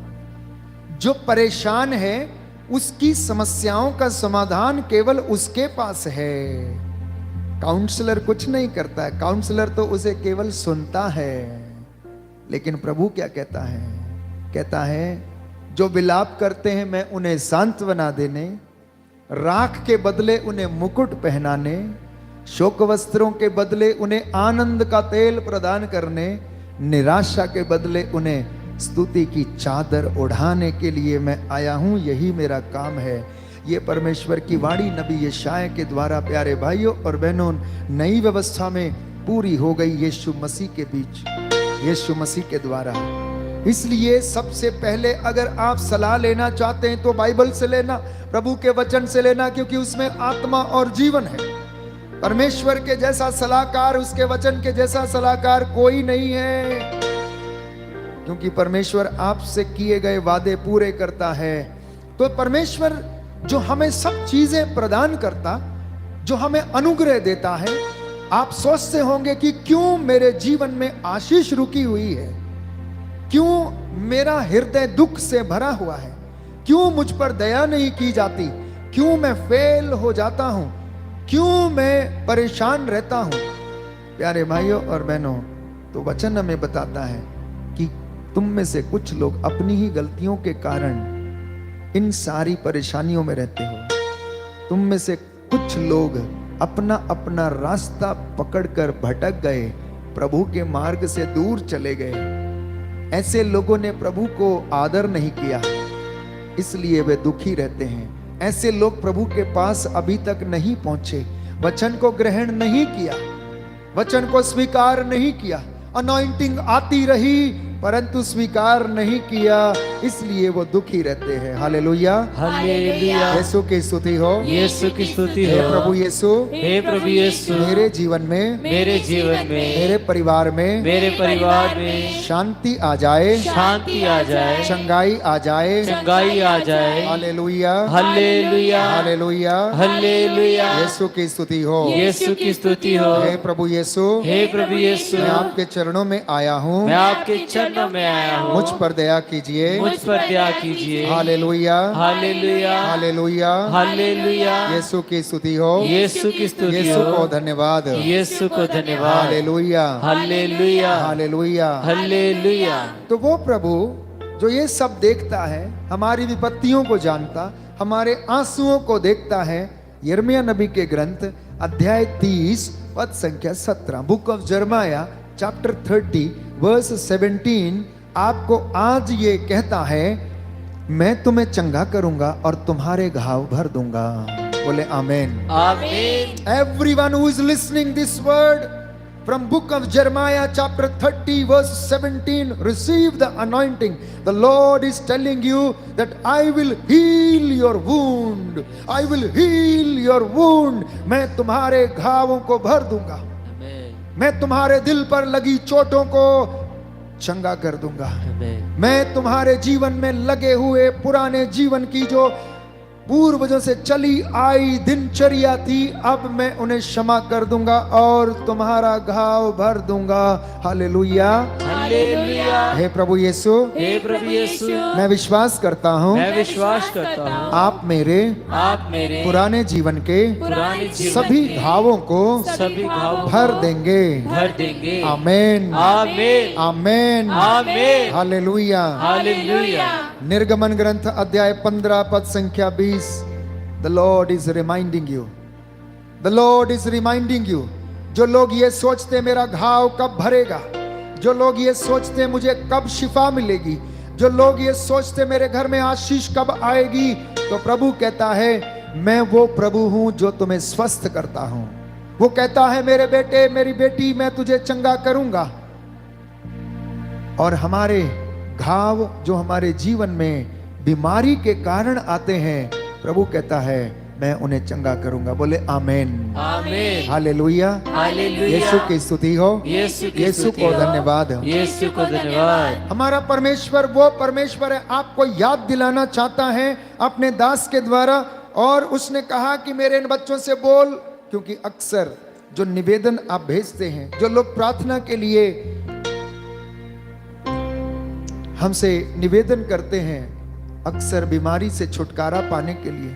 जो परेशान है उसकी समस्याओं का समाधान केवल उसके पास है। काउंसलर कुछ नहीं करता है, काउंसलर तो उसे केवल सुनता है। लेकिन प्रभु क्या कहता है? कहता है जो विलाप करते हैं मैं उन्हें सांत्वना देने, राख के बदले उन्हें मुकुट पहनाने, शोक वस्त्रों के बदले उन्हें आनंद का तेल प्रदान करने, निराशा के बदले उन्हें स्तुति की चादर ओढ़ाने के लिए मैं आया हूं। यही मेरा काम है। ये परमेश्वर की वाणी नबी यशायाह के द्वारा प्यारे भाइयों और बहनों नई व्यवस्था में पूरी हो गई यीशु मसीह के बीच, यीशु मसीह के द्वारा। इसलिए सबसे पहले अगर आप सलाह लेना चाहते हैं तो बाइबल से लेना, प्रभु के वचन से लेना, क्योंकि उसमें आत्मा और जीवन है। परमेश्वर के जैसा सलाहकार, उसके वचन के जैसा सलाहकार कोई नहीं है, क्योंकि परमेश्वर आपसे किए गए वादे पूरे करता है। तो परमेश्वर जो हमें सब चीजें प्रदान करता, जो हमें अनुग्रह देता है, आप सोचते होंगे कि क्यों मेरे जीवन में आशीष रुकी हुई है, क्यों मेरा हृदय दुख से भरा हुआ है, क्यों मुझ पर दया नहीं की जाती, क्यों मैं फेल हो जाता हूं, क्यों मैं परेशान रहता हूं। प्यारे भाइयों और बहनों, तो वचन हमें बताता है कि तुम में से कुछ लोग अपनी ही गलतियों के कारण इन सारी परेशानियों में रहते हो। तुम में से कुछ लोग अपना अपना रास्ता पकड़कर भटक गए, प्रभु के मार्ग से दूर चले गए। ऐसे लोगों ने प्रभु को आदर नहीं किया, इसलिए वे दुखी रहते हैं। ऐसे लोग प्रभु के पास अभी तक नहीं पहुंचे, वचन को ग्रहण नहीं किया, वचन को स्वीकार नहीं किया। अनॉइंटिंग आती रही परंतु स्वीकार नहीं किया, इसलिए वो दुखी रहते हैं। Hallelujah, hallelujah. यीशु की स्तुति हो, यीशु की स्तुति हे हो। प्रभु यीशु, हे प्रभु यीशु, मेरे जीवन में, मेरे जीवन में, मेरे परिवार में, मेरे परिवार में शांति आ जाए, शांति आ जाए, चंगाई आ जाए, चंगाई आ जाए। Hallelujah, hallelujah, hallelujah, hallelujah. Yeshu की स्तुति हो, यीशु की स्तुति हो। हे प्रभु यीशु, हे प्रभु यीशु, मैं आपके चरणों में आया हूँ, मैं आपके चरणों में आया हूँ। मुझ पर दया कीजिए, मुझ पर दया कीजिए। Hallelujah, hallelujah, hallelujah, hallelujah. Yeshu की स्तुति हो, यीशु की स्तुति यीशु को हो। धन्यवाद, यीशु को धन्यवाद। Hallelujah, hallelujah, hallelujah. हालेलुया। तो वो प्रभु जो ये सब देखता है, हमारी विपत्तियों को जानता, हमारे आंसुओं को देखता है। यिर्मयाह नबी के ग्रंथ अध्याय 30 पद संख्या 17, book of Jeremiah chapter 30 verse 17 आपको आज ये कहता है, मैं तुम्हें चंगा करूंगा और तुम्हारे घाव भर दूंगा। बोले आमेन। आमीन। Everyone who is listening this word, From book of Jeremiah chapter 30 verse 17, receive the anointing. The Lord is telling you that I will heal your wound. I will heal your wound. मैं तुम्हारे घावों को भर दूंगा. मैं तुम्हारे दिल पर लगी चोटों को चंगा कर दूंगा. मैं तुम्हारे जीवन में लगे हुए पुराने जीवन की जो पूर्वजों से चली आई दिनचर्या थी, अब मैं उन्हें क्षमा कर दूंगा और तुम्हारा घाव भर दूंगा. Hallelujah, hallelujah. हे प्रभु यीशु, हे प्रभु यीशु, मैं विश्वास करता हूँ मैं विश्वास करता हूँ आप मेरे पुराने जीवन के पुराने जीवन सभी के घावों को सभी घावों भर देंगे. भर देंगे. आमेन, आमीन, आमेन, आमीन, हालेलुया. हालेलुया। निर्गमन ग्रंथ अध्याय 15 पद संख्या 20. The Lord is reminding you. The Lord is reminding you. जो लोग ये सोचते मेरा घाव कब भरेगा, जो लोग ये सोचते मुझे कब शिफा मिलेगी, जो लोग ये सोचते मेरे घर में आशीष कब आएगी, तो प्रभु कहता है मैं वो प्रभु हूं जो तुम्हें स्वस्थ करता हूं. वो कहता है मेरे बेटे मेरी बेटी मैं तुझे चंगा करूंगा. और हमारे घाव जो हमारे जीवन में बीमारी के कारण आते हैं, प्रभु कहता है मैं उन्हें चंगा करूंगा. बोले आमेन, आमीन, हालेलुया. हालेलुया। यीशु की स्तुति हो, यीशु की यीशु स्तुति को हो। धन्यवाद हो. यीशु को धन्यवाद. हमारा परमेश्वर वो परमेश्वर है, आपको याद दिलाना चाहता है अपने दास के द्वारा. और उसने कहा कि मेरे इन बच्चों से बोल, क्योंकि अक्सर जो निवेदन आप भेजते हैं, जो लोग प्रार्थना के लिए हमसे निवेदन करते हैं, अक्सर बीमारी से छुटकारा पाने के लिए,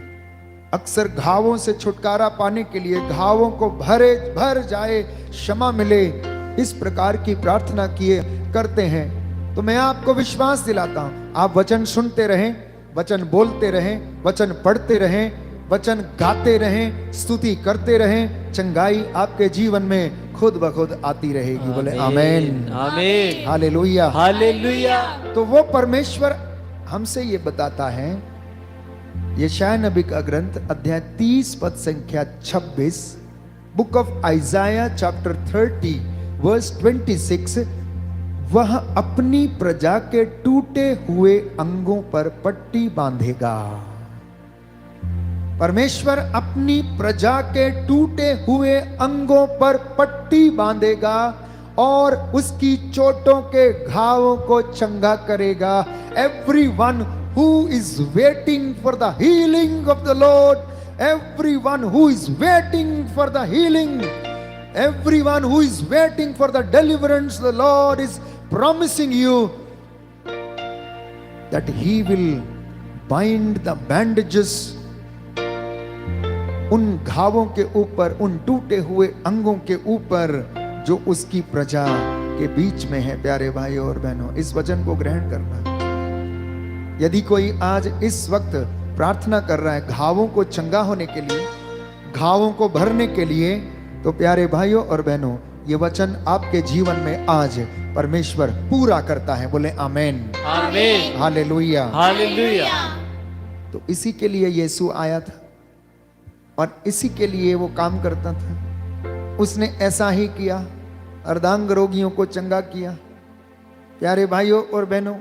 अक्सर घावों से छुटकारा पाने के लिए, घावों को भर जाए, क्षमा मिले, इस प्रकार की प्रार्थना किए करते हैं. तो मैं आपको विश्वास दिलाता हूं, आप वचन सुनते रहें, वचन बोलते रहें, वचन पढ़ते रहें, वचन गाते रहें, स्तुति करते रहें, चंगाई आपके जीवन में खुद ब खुद आती रहेगी. बोले आमेन, आमीन, हालेलुया, हालेलुया। तो वो परमेश्वर हमसे ये बताता है, यशायाह नबी का ग्रंथ अध्याय 30 पद संख्या 26, book of Isaiah chapter 30 verse 26, वह अपनी प्रजा के टूटे हुए अंगों पर पट्टी बांधेगा. परमेश्वर अपनी प्रजा के टूटे हुए अंगों पर पट्टी बांधेगा और उसकी चोटों के घावों को चंगा करेगा. Everyone who is waiting for the healing of the Lord, everyone who is waiting for the healing, everyone who is waiting for the deliverance, the Lord is promising you that He will bind the bandages उन घावों के ऊपर, उन टूटे हुए अंगों के ऊपर जो उसकी प्रजा के बीच में है. प्यारे भाइयों और बहनों, इस वचन को ग्रहण करना. यदि कोई आज इस वक्त प्रार्थना कर रहा है घावों को चंगा होने के लिए, घावों को भरने के लिए, तो प्यारे भाइयों और बहनों, ये वचन आपके जीवन में आज परमेश्वर पूरा करता है. बोले आमेन, आमीन, हालेलुया, हालेलुया। तो इसी के लिए यीशु आया था और इसी के लिए वो काम करता था. उसने ऐसा ही किया, अर्धांग रोगियों को चंगा किया. प्यारे भाइयों और बहनों,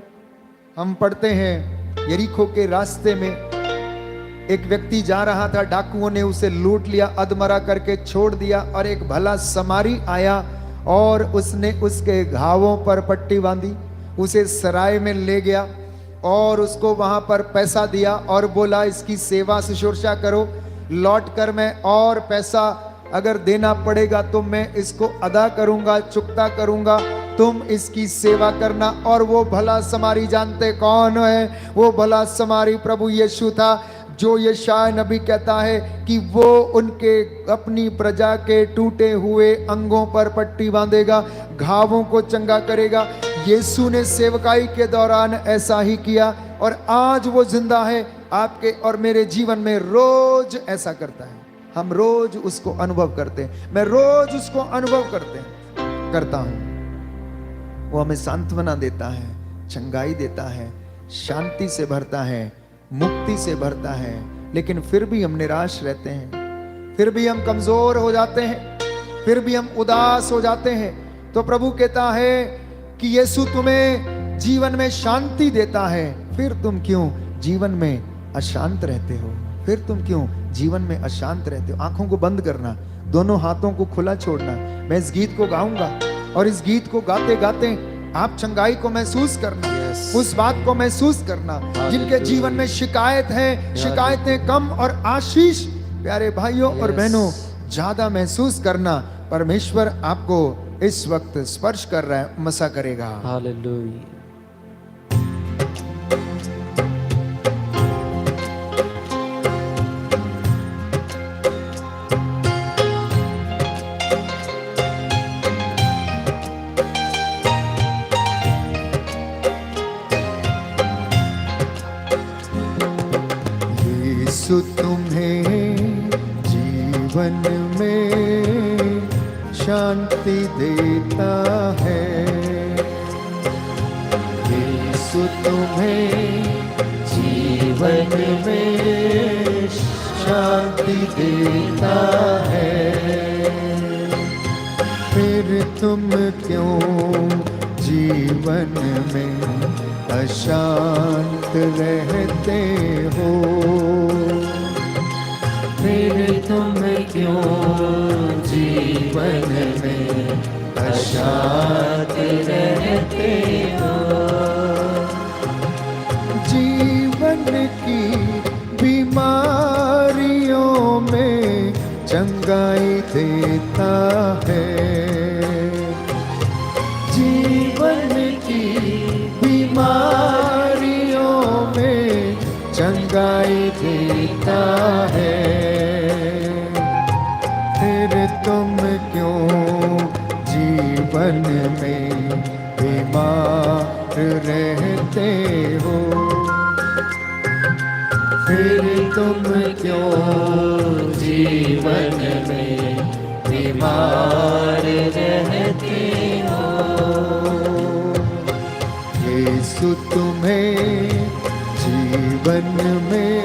हम पढ़ते हैं यरीको के रास्ते में एक व्यक्ति जा रहा था, डाकुओं ने उसे लूट लिया, अधमरा करके छोड़ दिया, और एक भला समारी आया और उसने उसके घावों पर पट्टी बांधी, उसे सराय में ले गया और उसको वहां पर पैसा दिया और बोला इसकी सेवा शुश्रूषा करो, लौट कर मैं और पैसा अगर देना पड़ेगा तो मैं इसको अदा करूंगा, चुकता करूंगा, तुम इसकी सेवा करना. और वो भला समारी जानते कौन है? वो भला समारी प्रभु यीशु था, जो यशायाह नबी कहता है कि वो उनके अपनी प्रजा के टूटे हुए अंगों पर पट्टी बांधेगा, घावों को चंगा करेगा. यीशु ने सेवकाई के दौरान ऐसा ही किया और आज वो जिंदा है आपके और मेरे जीवन में. रोज ऐसा करता है, हम रोज उसको अनुभव करते हैं, मैं रोज उसको अनुभव करता हूं. वो हमें सांत्वना देता है, चंगाई देता है, शांति से भरता है, मुक्ति से भरता है. लेकिन फिर भी हम निराश रहते हैं, फिर भी हम कमजोर हो जाते हैं, फिर भी हम उदास हो जाते हैं, तो प्रभु कहता है कि यीशु तुम्हें जीवन में शांति देता है, फिर तुम क्यों जीवन में अशांत रहते हो? फिर तुम क्यों जीवन में अशांत रहते हो? आंखों को बंद करना, दोनों हाथों को खुला छोड़ना। मैं इस गीत को गाऊंगा और इस गीत को गाते गाते आप चंगाई को महसूस करना, उस बात को महसूस करना जिनके जीवन में शिकायत है, शिकायतें कम और आशीष प्यारे भाइयों और बहनों ज्यादा महसूस करना। परमेश्वर आपको इस वक्त स्पर्श कर रहा है, मसा करेगा। हालेलुया। यीशु तुम्हें जीवन में शांति देता है, यीशु तुम्हें जीवन में शांति देता है, फिर तुम क्यों जीवन में अशांत रहते हो? फिर तुम क्यों जीवन में अशांत रहते हो? जीवन की बीमारियों में चंगाई देता है, जीवन की बीमारियों में चंगाई देता है, फिर तुम क्यों जीवन में बीमार रहते हो? फिर तुम क्यों जीवन में बीमार रहते हो? यीशु तुम्हें जीवन में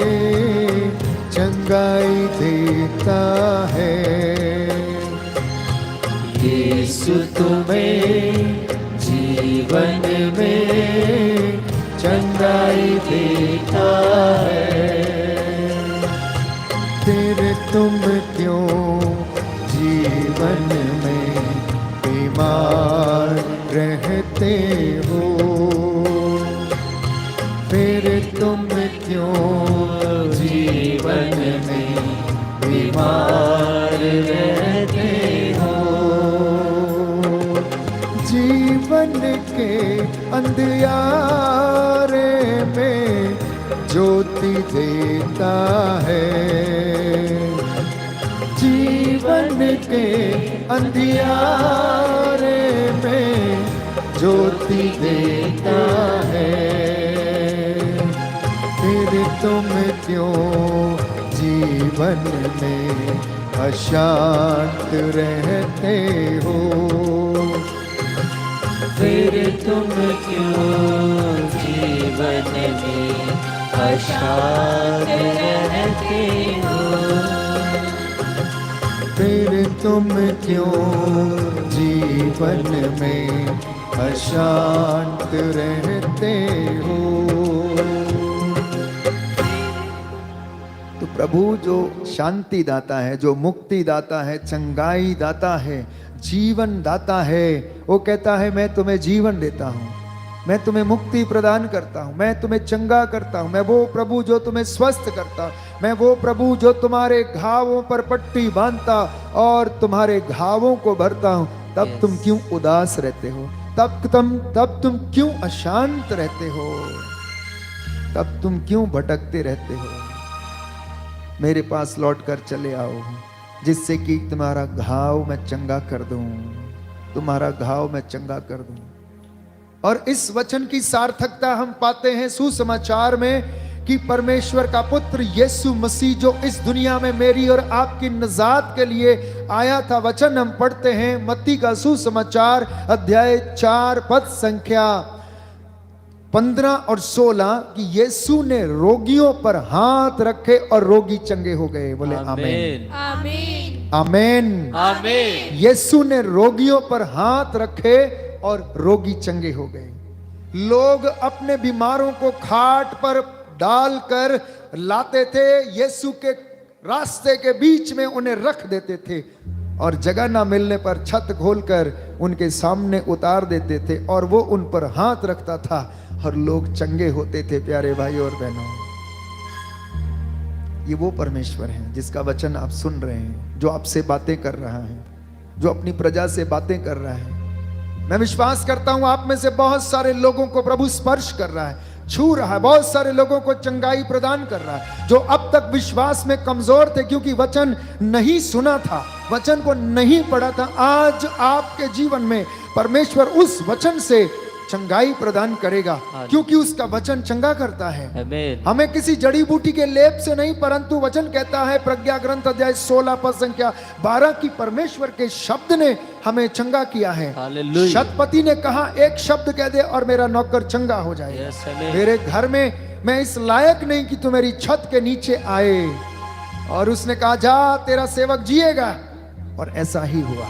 चंगाई देता है, यीशु तुम्हें जीवन में चंगाई देता है, फिर तुम क्यों जीवन में बीमार रहते हो? फिर तुम क्यों जीवन में बीमार रहते हो? जीवन के अंधियारे में ज्योति देता है, जीवन के अंधियारे में ज्योति देता है, फिर तुम क्यों जीवन में अशांत रहते हो? फिर तुम क्यों जीवन में अशांत रहते हो? फिर तुम क्यों जीवन में अशांत रहते हो? तो प्रभु जो शांति दाता है, जो मुक्ति दाता है, चंगाई दाता है, जीवन दाता है, वो कहता है मैं तुम्हें जीवन देता हूँ, मैं तुम्हें मुक्ति प्रदान करता हूँ, मैं तुम्हें चंगा करता हूँ, मैं वो प्रभु जो तुम्हें स्वस्थ करता हूँ, मैं वो प्रभु जो तुम्हारे घावों पर पट्टी बांधता और तुम्हारे घावों को भरता हूँ। तब तुम क्यों उदास रहते हो? तब तुम क्यों अशांत रहते हो? तब तुम क्यों भटकते रहते हो? मेरे पास लौट कर चले आओ, जिससे कि तुम्हारा घाव मैं चंगा कर दूं, तुम्हारा घाव मैं चंगा कर दूं। और इस वचन की सार्थकता हम पाते हैं सुसमाचार में कि परमेश्वर का पुत्र यीशु मसीह जो इस दुनिया में मेरी और आपकी निजात के लिए आया था। वचन हम पढ़ते हैं मत्ती का सुसमाचार अध्याय 4 पद संख्या 15 और 16 कि यीशु ने रोगियों पर हाथ रखे और रोगी चंगे हो गए। बोले आमीन। आमीन। आमेन। आमीन। यीशु ने रोगियों पर हाथ रखे और रोगी चंगे हो गए। लोग अपने बीमारों को खाट पर डालकर लाते थे, यीशु के रास्ते के बीच में उन्हें रख देते थे और जगह ना मिलने पर छत खोलकर उनके सामने उतार देते थे और वो उन पर हाथ रखता था और लोग चंगे होते थे। प्यारे भाई और बहनों, ये वो परमेश्वर है जिसका वचन आप सुन रहे हैं, जो आपसे बातें कर रहा है, जो अपनी प्रजा से बातें कर रहा है। मैं विश्वास करता हूं आप में से बहुत सारे लोगों को प्रभु स्पर्श कर रहा है, छू रहा है, बहुत सारे लोगों को चंगाई प्रदान कर रहा है जो अब तक विश्वास में कमजोर थे क्योंकि वचन नहीं सुना था, वचन को नहीं पढ़ा था। आज आपके जीवन में परमेश्वर उस वचन से चंगाई प्रदान करेगा क्योंकि उसका वचन चंगा करता है। आमीन। हमें किसी जड़ी बूटी के लेप से नहीं, परंतु वचन कहता है प्रज्ञा ग्रंथ अध्याय 16 पद संख्या 12 की परमेश्वर के शब्द ने हमें चंगा किया है। हालेलुया। शतपति ने कहा एक शब्द कह दे और मेरा नौकर चंगा हो जाए। यस, आमीन। मेरे घर में मैं इस लायक नहीं कि तू मेरी छत के नीचे आए, और उसने कहा जा तेरा सेवक जिएगा, और ऐसा ही हुआ।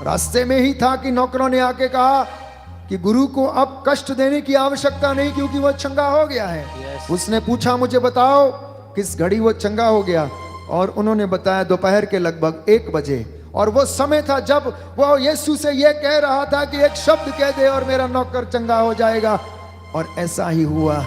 रास्ते में ही था कि नौकरों ने आके कहा कि गुरु को अब कष्ट देने की आवश्यकता नहीं क्योंकि वो चंगा हो गया है। Yes. उसने पूछा मुझे बताओ किस घड़ी वो चंगा हो गया, और उन्होंने बताया दोपहर के लगभग 1 बजे, और वो समय था जब वो यीशु से ये कह रहा था कि एक शब्द कह दे और मेरा नौकर चंगा हो जाएगा, और ऐसा ही हुआ।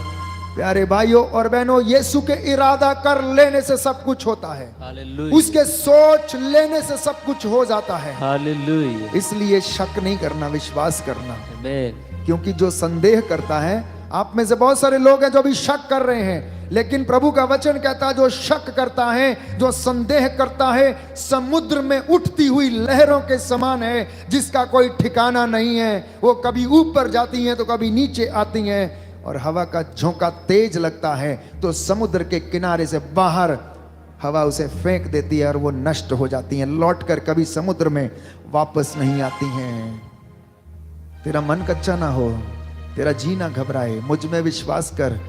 प्यारे भाइयों और बहनों, यीशु के इरादा कर लेने से सब कुछ होता है, हालेलुया। उसके सोच लेने से सब कुछ हो जाता है। हालेलुया। इसलिए शक नहीं करना, विश्वास करना, आमीन। क्योंकि जो संदेह करता है, आप में से बहुत सारे लोग हैं जो भी शक कर रहे हैं, लेकिन प्रभु का वचन कहता है जो शक करता है, जो संदेह करता है, समुद्र में उठती हुई लहरों के समान है जिसका कोई ठिकाना नहीं है। वो कभी ऊपर जाती हैं तो कभी नीचे आती हैं, और हवा का झोंका तेज लगता है तो समुद्र के किनारे से बाहर हवा उसे फेंक देती है और वो नष्ट हो जाती हैं, लौटकर कभी समुद्र में वापस नहीं आती हैं। तेरा मन कच्चा ना हो, तेरा जी ना घबराए, मुझ में विश्वास कर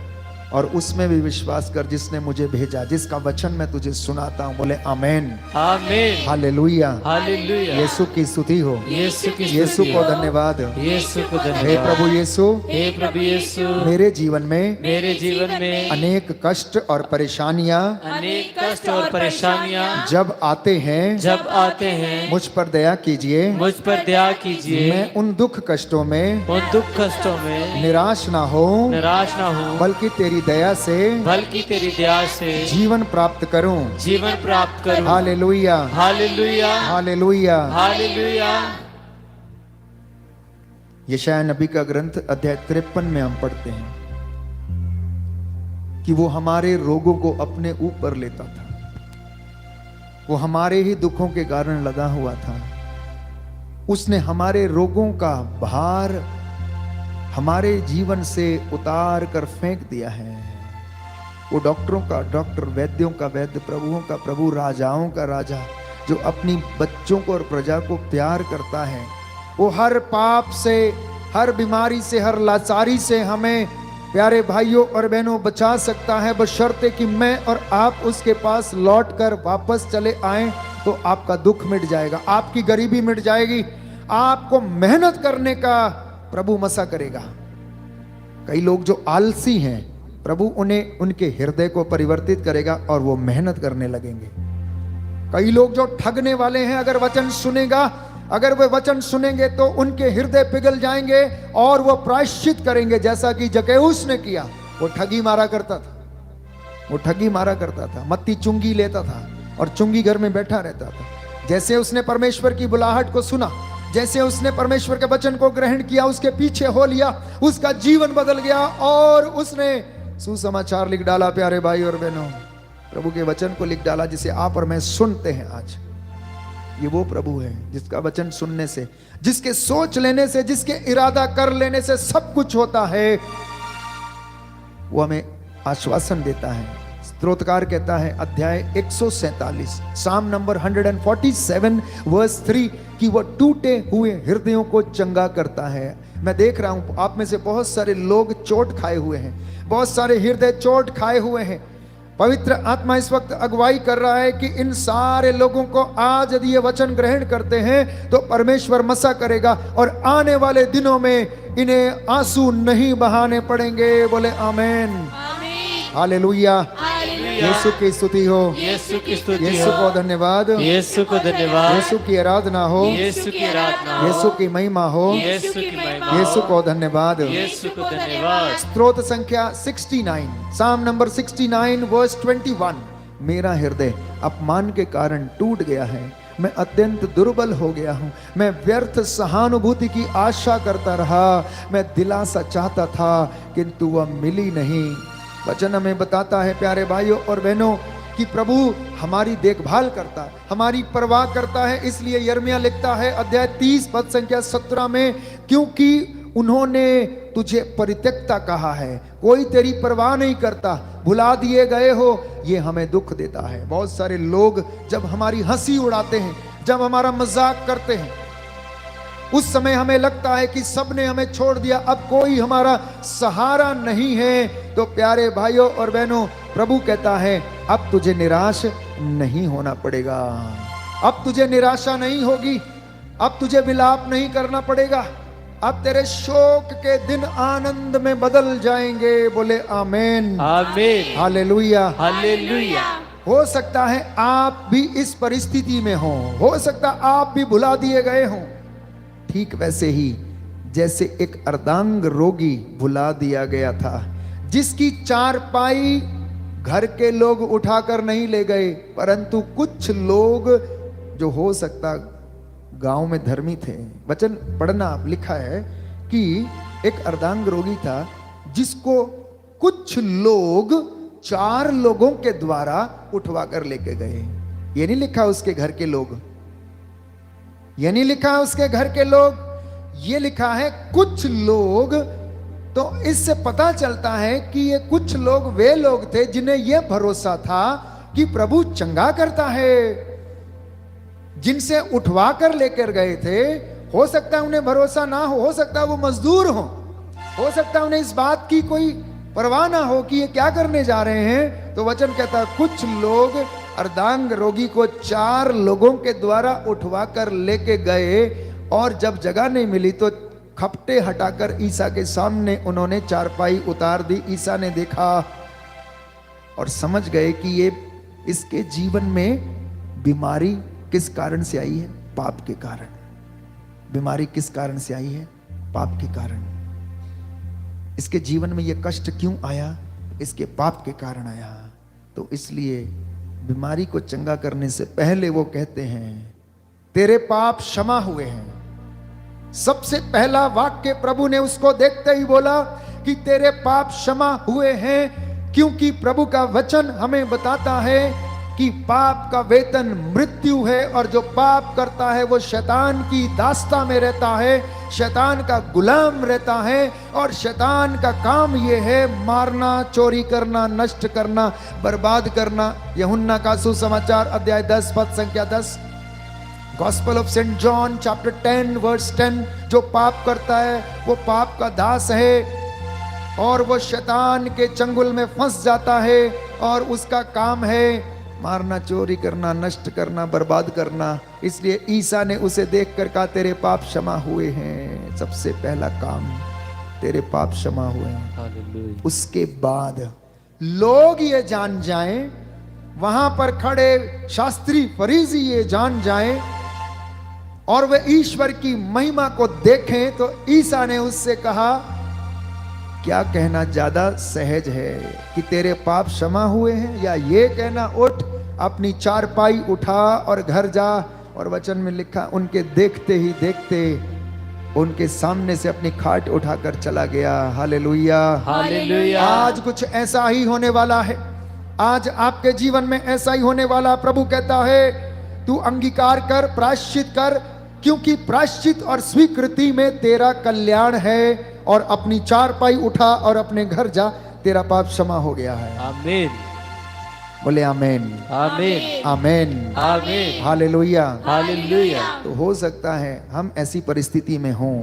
और उसमें भी विश्वास कर जिसने मुझे भेजा, जिसका वचन मैं तुझे सुनाता हूं। बोले आमेन। आमीन। हालेलुया। हालेलुया। यीशु की स्तुति हो, यीशु की स्तुति यीशु को हो। धन्यवाद। यीशु को हे धन्यवाद। प्रभु यीशु, हे प्रभु यीशु, मेरे जीवन में मेरे जीवन में अनेक कष्ट और परेशानियां अनेक कष्ट और परेशानियां जब आते हैं, जब आते हैं, मुझ पर दया कीजिए। मुझ पर दया कीजिए। मैं उन दुख कष्टों में, उन दुख कष्टों में निराश ना हो, निराश ना हूँ, बल्कि तेरी दया से बल्कि तेरी दया से जीवन प्राप्त करूं। जीवन प्राप्त करूं। Hallelujah, hallelujah. हालेलुया। हालेलुया। यशायाह नबी का ग्रंथ अध्याय 53 में हम पढ़ते हैं कि वो हमारे रोगों को अपने ऊपर लेता था, वो हमारे ही दुखों के कारण लदा हुआ था। उसने हमारे रोगों का भार हमारे जीवन से उतार कर फेंक दिया है। वो डॉक्टरों का डॉक्टर, वैद्यों का वैद्य, प्रभुओं का प्रभु, राजाओं का राजा, जो अपनी बच्चों को और प्रजा को प्यार करता है। वो हर पाप से, हर बीमारी से, हर लाचारी से हमें प्यारे भाइयों और बहनों बचा सकता है, बशर्ते कि मैं और आप उसके पास लौटकर वापस चले आएं तो आपका दुख मिट जाएगा, आपकी गरीबी मिट जाएगी, आपको मेहनत करने का प्रभु मसा करेगा। कई लोग जो आलसी हैं, प्रभु उन्हें उनके हृदय को परिवर्तित करेगा और वो मेहनत करने लगेंगे। कई लोग जो ठगने वाले हैं, अगर वचन सुनेगा, अगर वे वचन सुनेंगे तो उनके हृदय पिघल जाएंगे और वो प्रायश्चित करेंगे, जैसा कि जक्कैऊस ने किया। वो ठगी मारा करता था, वो ठगी मारा करता था, मत्ती चुंगी लेता था और चुंगी घर में बैठा रहता था। जैसे उसने परमेश्वर की बुलाहट को सुना, जैसे उसने परमेश्वर के वचन को ग्रहण किया, उसके पीछे हो लिया, उसका जीवन बदल गया और उसने सुसमाचार लिख डाला। प्यारे भाई और बहनों, प्रभु के वचन को लिख डाला जिसे आप और मैं सुनते हैं आज। ये वो प्रभु है जिसका वचन सुनने से, जिसके सोच लेने से, जिसके इरादा कर लेने से सब कुछ होता है। वो हमें आश्वासन देता है। स्तोत्रकार कहता है अध्याय 147 साम नंबर 147 वर्स 3 कि वो टूटे हुए हृदयों को चंगा करता है। मैं देख रहा हूं आप में से बहुत सारे लोग चोट खाए हुए हैं, बहुत सारे हृदय चोट खाए हुए हैं। पवित्र आत्मा इस वक्त अगुवाई कर रहा है कि इन सारे लोगों को आज यदि ये वचन ग्रहण करते हैं तो परमेश्वर मसा करेगा और आने वाले दिनों में इन्हें आंसू नहीं बहाने पड़ेंगे। बोले आमेन, आमीन, हालेलुया। हालेलुया। यीशु की स्तुति हो, यीशु की स्तुति यीशु हो, को धन्यवाद, यीशु को धन्यवाद, यीशु की आराधना हो, यीशु की आराधना हो, यीशु की महिमा हो, यीशु की महिमा हो, यीशु को धन्यवाद। यीशु को धन्यवाद। स्तोत्र संख्या 69, साम नंबर 69 वर्स 21। मेरा हृदय अपमान के कारण टूट गया है, मैं अत्यंत दुर्बल हो गया हूँ, मैं व्यर्थ सहानुभूति की आशा करता रहा, मैं दिलासा चाहता था किंतु वह मिली नहीं। वचन हमें बताता है प्यारे भाइयों और बहनों कि प्रभु हमारी देखभाल करता है, हमारी परवाह करता है। इसलिए यिर्मयाह लिखता है अध्याय 30 पद संख्या 17 में, क्योंकि उन्होंने तुझे परित्यक्ता कहा है, कोई तेरी परवाह नहीं करता, भुला दिए गए हो, ये हमें दुख देता है। बहुत सारे लोग जब हमारी हंसी उड़ाते हैं, जब हमारा मजाक करते हैं, उस समय हमें लगता है कि सबने हमें छोड़ दिया, अब कोई हमारा सहारा नहीं है। तो प्यारे भाइयों और बहनों, प्रभु कहता है अब तुझे निराश नहीं होना पड़ेगा, अब तुझे निराशा नहीं होगी, अब तुझे विलाप नहीं करना पड़ेगा, अब तेरे शोक के दिन आनंद में बदल जाएंगे। बोले आमेन, आमीन, हालेलुया। हालेलुया। हो सकता है आप भी इस परिस्थिति में हो सकता आप भी भुला दिए गए हों। ठीक वैसे ही जैसे एक अर्धांग रोगी भुला दिया गया था, जिसकी चारपाई घर के लोग उठाकर नहीं ले गए, परंतु कुछ लोग जो हो सकता गांव में धर्मी थे। वचन पढ़ना, आप लिखा है कि एक अर्धांग रोगी था जिसको कुछ लोग 4 लोगों के द्वारा उठवा कर लेके गए। ये नहीं लिखा उसके घर के लोग, ये नहीं लिखा उसके घर के लोग, ये लिखा है कुछ लोग। तो इससे पता चलता है कि ये कुछ लोग वे लोग थे जिन्हें यह भरोसा था कि प्रभु चंगा करता है, जिनसे उठवा कर लेकर गए थे। हो सकता है उन्हें भरोसा ना हो सकता है वो मजदूर हो सकता है उन्हें इस बात की कोई परवाह ना हो कि ये क्या करने जा रहे हैं। तो वचन कहता है कुछ लोग अर्धांग रोगी को 4 लोगों के द्वारा उठवा कर लेके गए, और जब जगह नहीं मिली तो खपटे हटाकर ईसा के सामने उन्होंने चारपाई उतार दी। ईसा ने देखा और समझ गए कि ये इसके जीवन में बीमारी किस कारण से आई है, पाप के कारण। बीमारी किस कारण से आई है, पाप के कारण। इसके जीवन में ये कष्ट क्यों आया, इसके पाप के कारण आया। तो इसलिए बीमारी को चंगा करने से पहले वो कहते हैं तेरे पाप क्षमा हुए हैं। सबसे पहला वाक्य प्रभु ने उसको देखते ही बोला कि तेरे पाप क्षमा हुए हैं, क्योंकि प्रभु का वचन हमें बताता है कि पाप का वेतन मृत्यु है, और जो पाप करता है वो शैतान की दास्ता में रहता है, शैतान का गुलाम रहता है, और शैतान का काम ये है मारना, चोरी करना, नष्ट करना, बर्बाद करना। यूहन्ना का सुसमाचार अध्याय 10 पद संख्या 10, gospel of Saint John chapter 10 verse 10, जो पाप करता है वो पाप का दास है और वो शैतान के चंगुल में फंस जाता है, और उसका काम है मारना, चोरी करना, नष्ट करना, बर्बाद करना। इसलिए ईसा ने उसे देखकर कहा तेरे पाप क्षमा हुए हैं। सबसे पहला काम, तेरे पाप क्षमा हुए हैं। हालेलुया। उसके बाद लोग ये जान जाएं, वहां पर खड़े शास्त्री फरीसी ये जान जाएं और वे ईश्वर की महिमा को देखें, तो ईसा ने उससे कहा क्या कहना ज्यादा सहज है कि तेरे पाप क्षमा हुए हैं, या ये कहना उठ अपनी चारपाई उठा और घर जा। और वचन में लिखा उनके देखते ही देखते उनके सामने से अपनी खाट उठाकर चला गया। Hallelujah, hallelujah. आज कुछ ऐसा ही होने वाला है, आज आपके जीवन में ऐसा ही होने वाला। प्रभु कहता है तू अंगीकार कर, प्रायश्चित कर, क्योंकि प्रायश्चित और स्वीकृति में तेरा कल्याण है, और अपनी चारपाई उठा और अपने घर जा, तेरा पाप क्षमा हो गया है। आमीन, बोले आमेन, आमीन, आमेन, आमीन, हालेलुया। हालेलुया। तो हो सकता है हम ऐसी परिस्थिति में हों,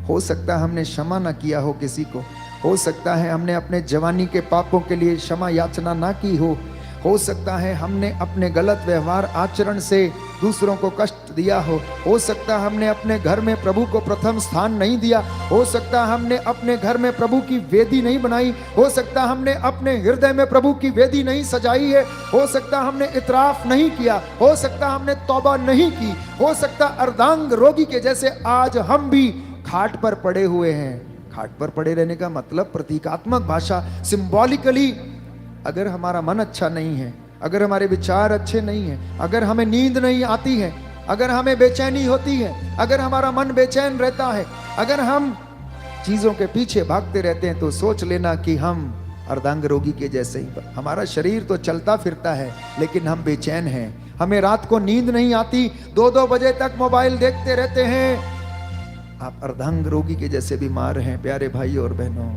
हो सकता है हमने क्षमा ना किया हो किसी को सकता है हमने अपने जवानी के पापों के लिए क्षमा याचना ना की हो, हो सकता है हमने अपने गलत व्यवहार आचरण से दूसरों को कष्ट दिया हो सकता है हमने अपने घर में प्रभु को प्रथम स्थान नहीं दिया, हो सकता है हमने अपने घर में प्रभु की वेदी नहीं बनाई, हो सकता है हमने अपने हृदय में प्रभु की वेदी नहीं सजाई है, हो सकता है हमने इतराफ नहीं किया, हो सकता है हमने तौबा नहीं की, हो सकता अर्धांग रोगी के जैसे आज हम भी खाट पर पड़े हुए हैं। खाट पर पड़े रहने का मतलब प्रतीकात्मक भाषा, सिंबॉलिकली, अगर हमारा मन अच्छा नहीं है, अगर हमारे विचार अच्छे नहीं हैं, अगर हमें नींद नहीं आती है, अगर हमें बेचैनी होती है, अगर हमारा मन बेचैन रहता है, अगर हम चीजों के पीछे भागते रहते हैं, तो सोच लेना कि हम अर्धांग रोगी के जैसे ही, हमारा शरीर तो चलता फिरता है लेकिन हम बेचैन हैं, हमें रात को नींद नहीं आती, 2-2 बजे तक मोबाइल देखते रहते हैं। आप अर्धांग रोगी के जैसे बीमार हैं प्यारे भाई और बहनों।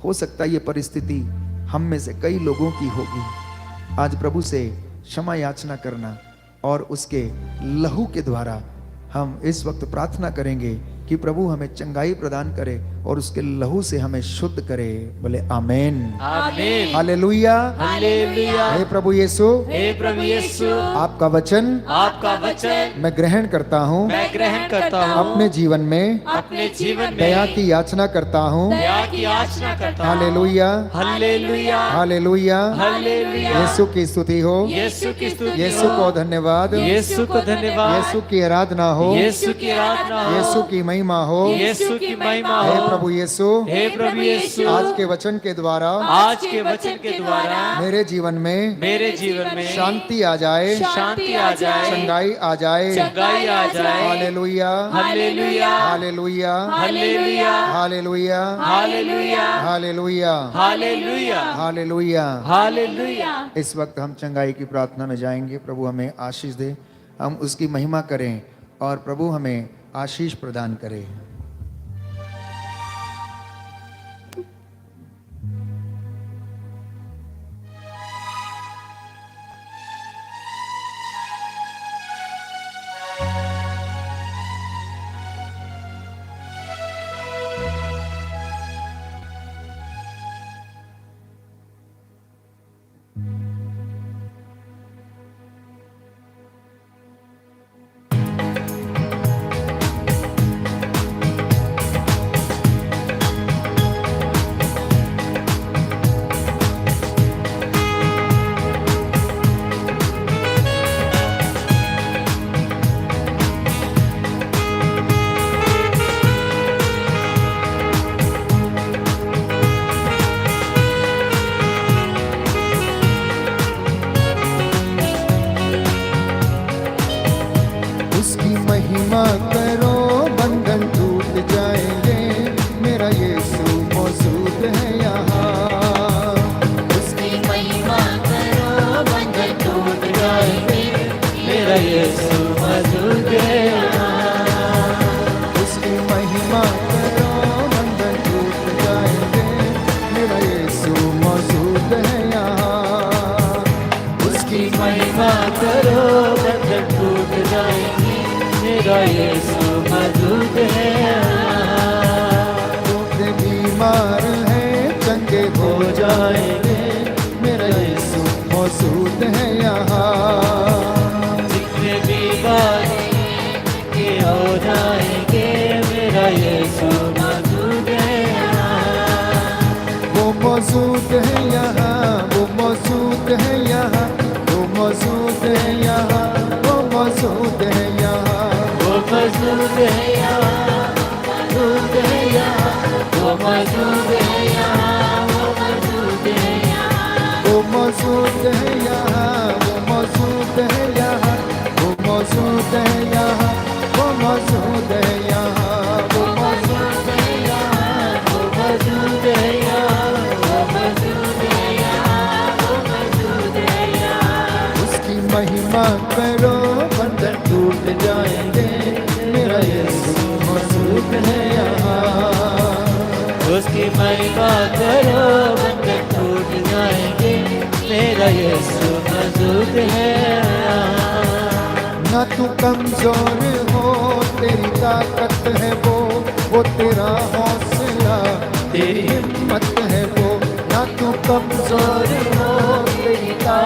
हो सकता है ये परिस्थिति हम में से कई लोगों की होगी। आज प्रभु से क्षमा याचना करना और उसके लहू के द्वारा हम इस वक्त प्रार्थना करेंगे कि प्रभु हमें चंगाई प्रदान करे और उसके लहू से हमें शुद्ध करे। बोले आमेन, आमीन, हालेलुया, हालेलुया। हे प्रभु यीशु, हे प्रभु यीशु, आपका वचन मैं ग्रहण करता हूँ, मैं ग्रहण करता हूँ, अपने जीवन में अपने जीवन में दया की याचना करता हूँ। दया की याचना करता हूँ। Hallelujah, hallelujah, hallelujah, hallelujah. Yeshu की स्तुति हो, यीशु की स्तुति यीशु को धन्यवाद, यीशु को धन्यवाद, यीशु की आराधना हो, यीशु की आराधना हो, यीशु की महिमा हो। यीशु की महिमा हे हो। प्रभु यीशु, हे प्रभु यीशु, आज के वचन के द्वारा आज के वचन के द्वारा मेरे जीवन में शांति आ जाए, शांति आ जाए, चंगाई आ जाए, चंगाई आ जाए। Hallelujah, hallelujah, hallelujah, hallelujah, hallelujah, hallelujah, hallelujah, hallelujah, hallelujah. Hallelujah. इस वक्त हम चंगाई की प्रार्थना में जाएंगे। प्रभु हमें आशीष दे, हम उसकी महिमा करें और प्रभु हमें आशीष प्रदान करे। महिमा करो, बंधन टूट जाएंगे, मेरा यीशु मौजूद है यहाँ। उसकी महिमा करो, बंधन टूट जाएंगे, मेरा यीशु मौजूद है यहाँ। उसकी महिमा करो, बंधन टूट जाएंगे, मेरा यीशु मौजूद है यहाँ। उसकी महिमा करो, बंधन टूट जाएंगे, मेरा यीशु मौजूद है यहाँ। टूटे बीमार हैं, चंगे हो जाएंगे, मेरा यीशु मौजूद है यहाँ। जितने बीमार के हो जाएंगे, मेरा यीशु मौजूद है यहाँ। वो मौजूद है यहाँ, वो मौजूद है यहाँ, वो मौजूद है यहाँ, वो मौजूद है यहाँ, वो मौजूद है यहाँ, मौजूद है यहाँ, वो मौजूद है यहाँ, वो मौजूद है यहाँ। वो मौजूद है यहाँ, वो मौजूद है यहाँ, वो मौजूद है यहाँ, वो मौजूद है यहाँ, वो मौजूद है यहाँ, वो मौजूद है यहाँ, वो मौजूद है यहाँ, वो मौजूद है यहाँ। उसकी महिमा करो, बंधन टूट जाएंगे, मेरा यीशु मौजूद है यहाँ। उसकी महिमा करो, बंधन टूट जाएंगे, मेरा यीशु मौजूद है यहाँ। ना तू कमजोर हो, तेरी ताकत है वो तेरा हौसला, तेरी हिम्मत है वो। ना तू कमजोर हो, तेरी ताकत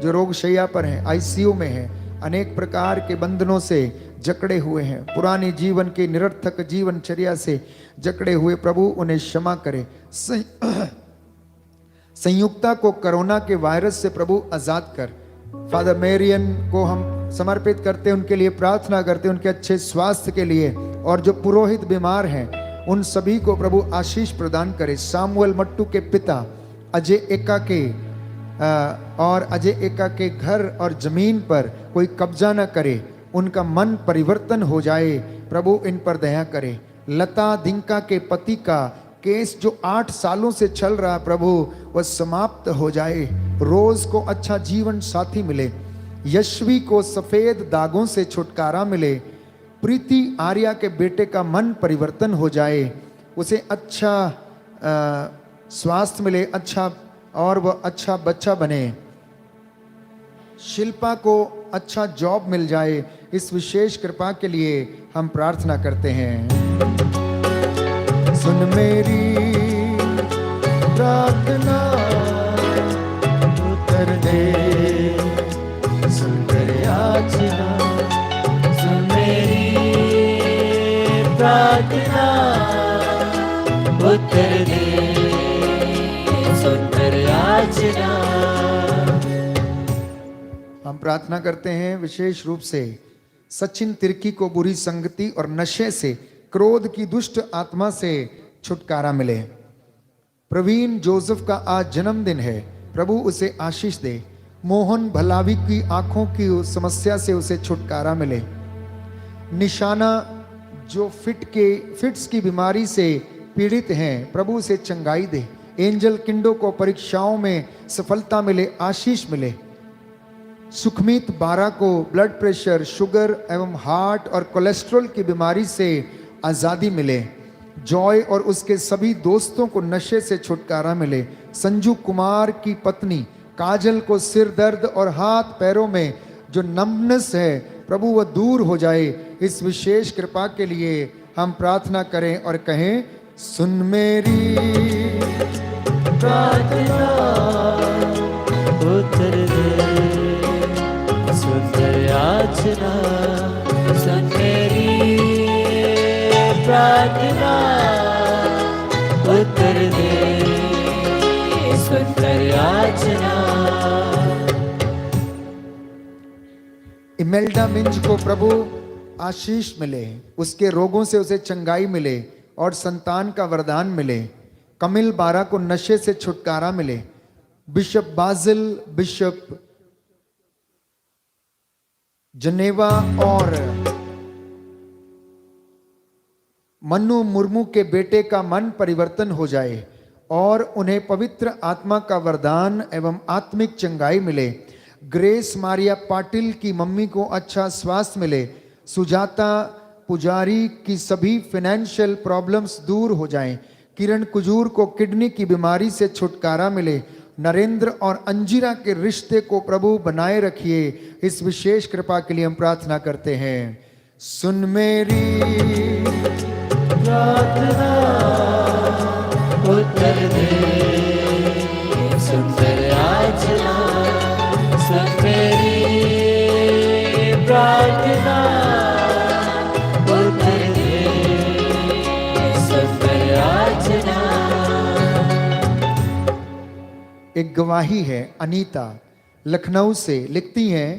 जो रोग शैया पर हैं, आईसीयू में हैं, अनेक प्रकार के बंधनों से जकड़े हुए हैं, पुराने जीवन के निरर्थक जीवनचर्या से जकड़े हुए, प्रभु उन्हें क्षमा करे। संयुक्ता को कोरोना के वायरस से प्रभु आजाद कर। फादर मेरियन को हम समर्पित करते हैं, उनके लिए प्रार्थना करते हैं, उनके अच्छे स्वास्थ्य के लिए। और जो पुरोहित बीमार हैं उन सभी को प्रभु आशीष प्रदान करे। सामुएल मट्टू के पिता अजय एका के और अजय एका के घर और जमीन पर कोई कब्जा न करे, उनका मन परिवर्तन हो जाए, प्रभु इन पर दया करे। लता दिंका के पति का केस जो 8 सालों से चल रहा, प्रभु वह समाप्त हो जाए। रोज को अच्छा जीवन साथी मिले। यशवी को सफेद दागों से छुटकारा मिले। प्रीति आर्या के बेटे का मन परिवर्तन हो जाए, उसे अच्छा स्वास्थ्य मिले, अच्छा और वह अच्छा बच्चा बने। शिल्पा को अच्छा जॉब मिल जाए। इस विशेष कृपा के लिए हम प्रार्थना करते हैं। सुन मेरी प्रार्थना, उत्तर दे, सुनकर याचना। सुन मेरी प्रार्थना, उत्तर दे, सुनकर याचना। हम प्रार्थना करते हैं विशेष रूप से सचिन तिर्की को बुरी संगति और नशे से, क्रोध की दुष्ट आत्मा से छुटकारा मिले। प्रवीण जोसेफ का आज जन्मदिन है, प्रभु उसे आशीष दे। मोहन भलावी की आंखों की समस्या से उसे छुटकारा मिले। निशाना जो फिट्स की बीमारी से पीड़ित हैं, प्रभु उसे चंगाई दे। एंजल किंडो को परीक्षाओं में सफलता मिले, आशीष मिले। सुखमीत बारा को ब्लड प्रेशर, शुगर एवं हार्ट और कोलेस्ट्रॉल की बीमारी से आज़ादी मिले। जॉय और उसके सभी दोस्तों को नशे से छुटकारा मिले। संजू कुमार की पत्नी काजल को सिर दर्द और हाथ पैरों में जो नम्बनेस है, प्रभु वह दूर हो जाए। इस विशेष कृपा के लिए हम प्रार्थना करें और कहें, सुन मेरी प्रार्थना, उत्तर दे, सुंदर याचना। सुन मेरी प्रार्थना, उत्तर दे, सुंदर याचना। इमेल्डा मिंज को प्रभु आशीष मिले, उसके रोगों से उसे चंगाई मिले और संतान का वरदान मिले। कमिल बारा को नशे से छुटकारा मिले। बिशप बाजिल, बिशप जनेवा और मन्नू मुर्मू के बेटे का मन परिवर्तन हो जाए और उन्हें पवित्र आत्मा का वरदान एवं आत्मिक चंगाई मिले। ग्रेस मारिया पाटिल की मम्मी को अच्छा स्वास्थ्य मिले। सुजाता पुजारी की सभी फाइनेंशियल प्रॉब्लम्स दूर हो जाएं। किरण कुजूर को किडनी की बीमारी से छुटकारा मिले। नरेंद्र और अंजिरा के रिश्ते को प्रभु बनाए रखिए। इस विशेष कृपा के लिए हम प्रार्थना करते हैं। सुन मेरी प्रार्थना, उत्तर दे, सुंदर याचना। सुन मेरी प्रार्थना, उत्तर दे, सुंदर याचना। एक गवाही है, अनीता लखनऊ से लिखती हैं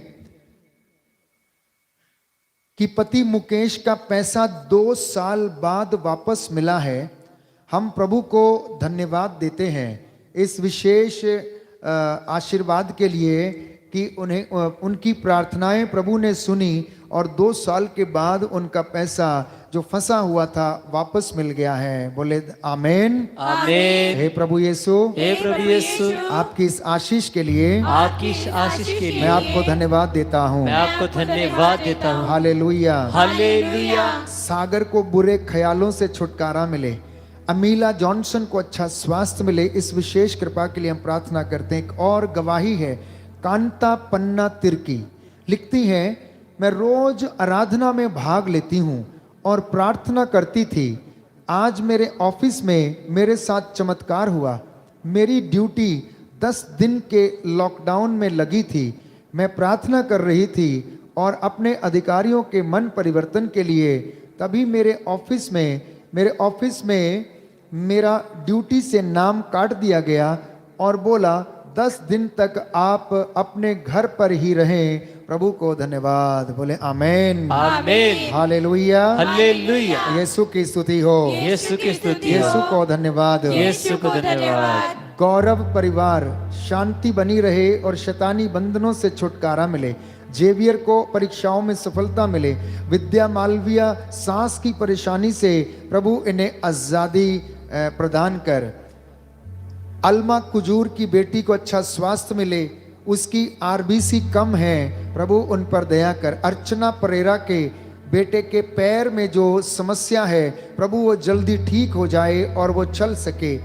कि पति मुकेश का पैसा 2 साल बाद वापस मिला है। हम प्रभु को धन्यवाद देते हैं इस विशेष आशीर्वाद के लिए कि उन्हें उनकी प्रार्थनाएं प्रभु ने सुनी और 2 साल के बाद उनका पैसा जो फंसा हुआ था वापस मिल गया है। बोले आमेन आमेन। हे प्रभु यीशु, हे प्रभु यीशु, आपकी इस आशीष के लिए, आपकी इस आशीष के लिए मैं आपको धन्यवाद देता हूँ। मैं आपको धन्यवाद देता हूँ। हालेलुया। हालेलुया। सागर को बुरे ख्यालों से छुटकारा मिले। अमीला जॉनसन को अच्छा स्वास्थ्य मिले। इस विशेष कृपा के लिए हम प्रार्थना करते हैं। एक और गवाही है, कांता पन्ना तिर्की लिखती हैं, मैं रोज आराधना में भाग लेती हूँ और प्रार्थना करती थी। आज मेरे ऑफिस में मेरे साथ चमत्कार हुआ। मेरी ड्यूटी 10 दिन के लॉकडाउन में लगी थी। मैं प्रार्थना कर रही थी और अपने अधिकारियों के मन परिवर्तन के लिए। तभी मेरे ऑफिस में मेरा ड्यूटी से नाम काट दिया गया और बोला 10 दिन तक आप अपने घर पर ही रहें। प्रभु को धन्यवाद। बोले आमेन, आमेन, हालेलुया, हालेलुया। यीशु की स्तुति हो, यीशु की स्तुति हो, यीशु को धन्यवाद। यीशु को धन्यवाद। गौरव परिवार शांति बनी रहे और शैतानी बंधनों से छुटकारा मिले। जेवियर को परीक्षाओं में सफलता मिले। विद्या मालविया सांस की परेशानी से प्रभु इन्हें आजादी प्रदान कर। अल्मा कुजूर की बेटी को अच्छा स्वास्थ्य मिले। उसकी आरबीसी कम है, प्रभु उन पर दया कर। अर्चना परेरा के बेटे के पैर में जो समस्या है, प्रभु वो जल्दी ठीक हो जाए और वो चल सके।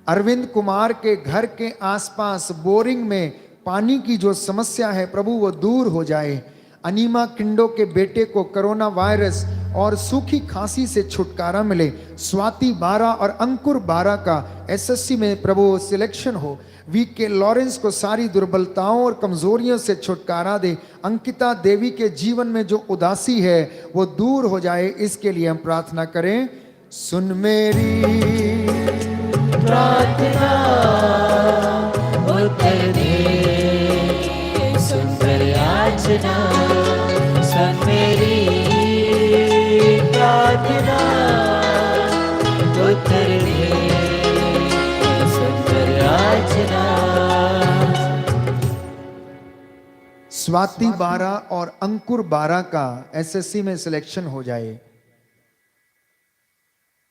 अरविंद कुमार के घर के आसपास बोरिंग में पानी की जो समस्या है, प्रभु वो दूर हो जाए। अनीमा किंडो के बेटे को कोरोना वायरस और सूखी खांसी से छुटकारा मिले। स्वाति बारा और अंकुर बारा का एसएससी में प्रभु सिलेक्शन हो। वी के लॉरेंस को सारी दुर्बलताओं और कमजोरियों से छुटकारा दे। अंकिता देवी के जीवन में जो उदासी है वो दूर हो जाए, इसके लिए हम प्रार्थना करें। सुन मेरी प्रार्थना उत्तर दे, सुंदर याचना सुन मेरी प्रार्थना उत्तर दे, सुंदर याचना। स्वाति बारा और अंकुर बारा का एसएससी में सिलेक्शन हो जाए।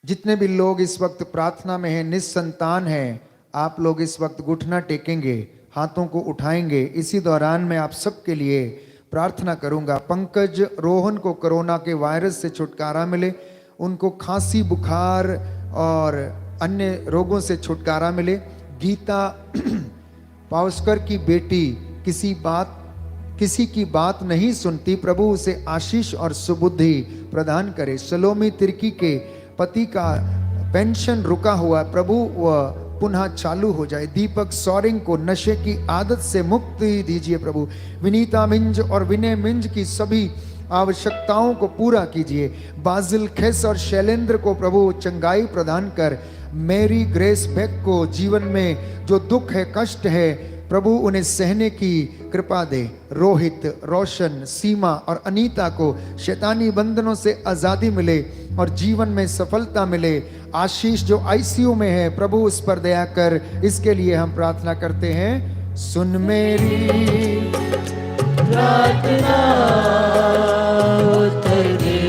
जितने भी लोग इस वक्त प्रार्थना में हैं, निस्संतान हैं, आप लोग इस वक्त घुटना टेकेंगे, हाथों को उठाएंगे। इसी दौरान मैं आप सबके लिए प्रार्थना करूंगा। पंकज रोहन को कोरोना के वायरस से छुटकारा मिले। उनको खांसी, बुखार और अन्य रोगों से छुटकारा मिले। गीता पावस्कर की बेटी किसी की बात नहीं सुनती, प्रभु उसे आशीष और सुबुद्धि प्रदान करे। सलोमी तिर्की के पति का पेंशन रुका हुआ, प्रभु वह पुनः चालू हो जाए। दीपक सॉरिंग को नशे की आदत से मुक्ति दीजिए प्रभु। विनीता मिंज और विनय मिंज की सभी आवश्यकताओं को पूरा कीजिए। बाजिल खेस और शैलेंद्र को प्रभु चंगाई प्रदान कर। मेरी ग्रेस बेक को जीवन में जो दुख है, कष्ट है, प्रभु उन्हें सहने की कृपा दे। रोहित, रोशन, सीमा और अनीता को शैतानी बंधनों से आजादी मिले और जीवन में सफलता मिले। आशीष जो आईसीयू में है, प्रभु उस पर दया कर, इसके लिए हम प्रार्थना करते हैं। सुन मेरी प्रार्थना उत्तर दे,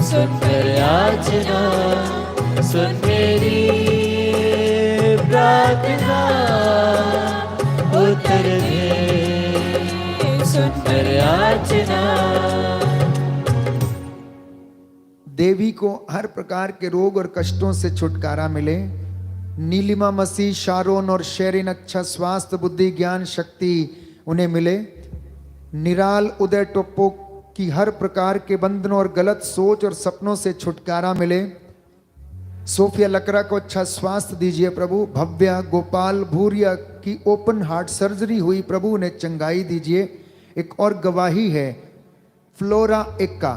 सुंदर याचना सुन मेरी प्रार्थना उत्तर दे, सुंदर याचना। देवी को हर प्रकार के रोग और कष्टों से छुटकारा मिले। नीलिमा मसीह, शारोन और शेरिन अच्छा स्वास्थ्य, बुद्धि, ज्ञान, शक्ति उन्हें मिले। निराल उदय टोप्पो की हर प्रकार के बंधनों और गलत सोच और सपनों से छुटकारा मिले। सोफिया लकड़ा को अच्छा स्वास्थ्य दीजिए प्रभु। भव्या गोपाल भूरिया की ओपन हार्ट सर्जरी हुई, प्रभु उन्हें चंगाई दीजिए। एक और गवाही है फ्लोरा एक्का,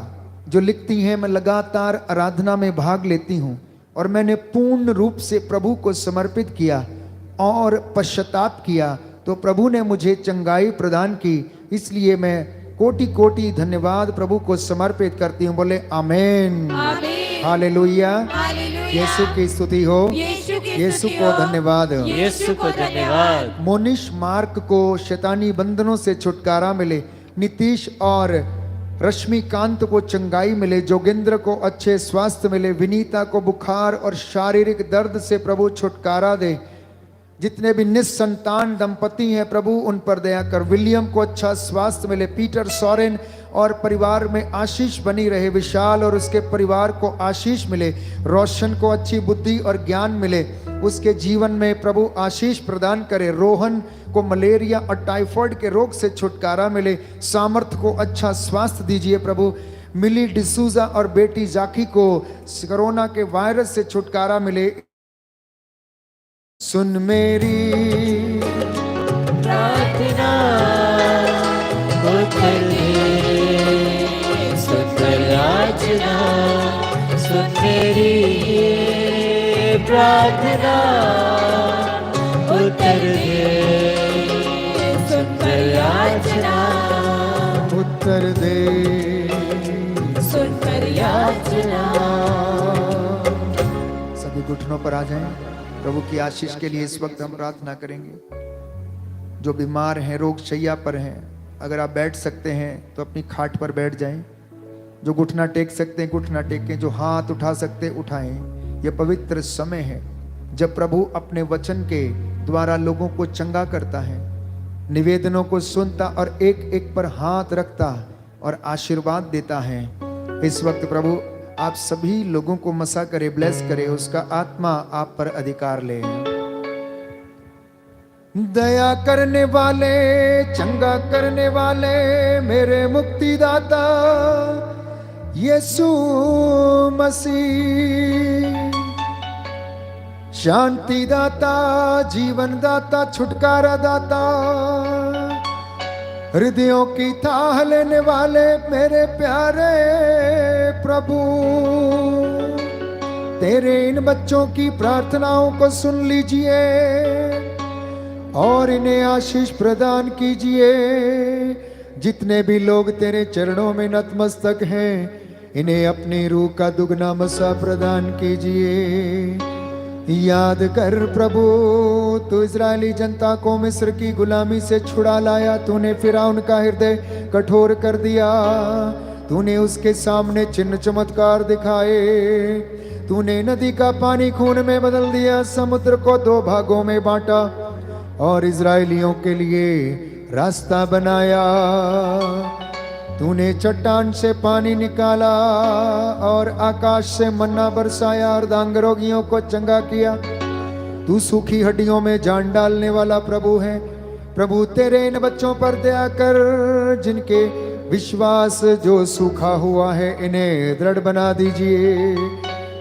जो लिखती हैं, मैं लगातार आराधना में भाग लेती हूँ और मैंने पूर्ण रूप से प्रभु को समर्पित किया और पश्चाताप किया, तो प्रभु ने मुझे चंगाई प्रदान की। इसलिए मैं कोटि कोटि धन्यवाद प्रभु को समर्पित करती हूँ। बोले आमेन, हालेलुया, यीशु की स्तुति हो, यीशु को धन्यवाद, यीशु को धन्यवाद। मोनिश मार्क को शैतानी बंधनों से छुटकारा मिले। नीतीश और रश्मिकांत को चंगाई मिले। जोगेंद्र को अच्छे स्वास्थ्य मिले। विनीता को बुखार और शारीरिक दर्द से प्रभु छुटकारा दे। जितने भी निस्संतान दंपति हैं, प्रभु उन पर दया कर। विलियम को अच्छा स्वास्थ्य मिले। पीटर सोरेन और परिवार में आशीष बनी रहे। विशाल और उसके परिवार को आशीष मिले। रोशन को अच्छी बुद्धि और ज्ञान मिले, उसके जीवन में प्रभु आशीष प्रदान करे। रोहन को मलेरिया और टाइफाइड के रोग से छुटकारा मिले। सामर्थ को अच्छा स्वास्थ्य दीजिए प्रभु। मिली डिसूजा और बेटी जाकी को कोरोना के वायरस से छुटकारा मिले। सुन मेरी प्रार्थना उत्तर दे, सुन याचना, सुन मेरी प्रार्थना उत्तर दे, सुन याचना, उत्तर दे, सुन याचना। सभी घुटनों पर आ जाएं। प्रभु की आशीष के लिए इस वक्त हम प्रार्थना करेंगे। जो बीमार हैं, रोग शैया पर हैं, अगर आप बैठ सकते हैं तो अपनी खाट पर बैठ जाएं। जो घुटना टेक सकते हैं घुटना टेकें, जो हाथ उठा सकते हैं उठाएं। यह पवित्र समय है जब प्रभु अपने वचन के द्वारा लोगों को चंगा करता है, निवेदनों को सुनता और एक एक पर हाथ रखता और आशीर्वाद देता है। इस वक्त प्रभु आप सभी लोगों को मसा करे, ब्लेस करे, उसका आत्मा आप पर अधिकार ले। दया करने वाले, चंगा करने वाले मेरे मुक्तिदाता यीशु मसीह, शांति दाता, जीवन दाता, छुटकारा दाता, हृदयों की थाह लेने वाले मेरे प्यारे प्रभु, तेरे इन बच्चों की प्रार्थनाओं को सुन लीजिए और इन्हें आशीष प्रदान कीजिए। जितने भी लोग तेरे चरणों में नतमस्तक हैं, इन्हें अपनी रूह का दुगना मसा प्रदान कीजिए। याद कर प्रभु, तू इजरायली जनता को मिस्र की गुलामी से छुड़ा लाया। तूने फिरौन का हृदय कठोर कर दिया, तूने उसके सामने चिन्ह चमत्कार दिखाए। तूने नदी का पानी खून में बदल दिया, समुद्र को 2 भागों में बांटा और इजरायलियों के लिए रास्ता बनाया। तूने चट्टान से पानी निकाला और आकाश से मन्ना बरसाया और दांग रोगियों को चंगा किया। तू सूखी हड्डियों में जान डालने वाला प्रभु है। प्रभु तेरे इन बच्चों पर दया कर, जिनके विश्वास जो सूखा हुआ है इन्हें दृढ़ बना दीजिए।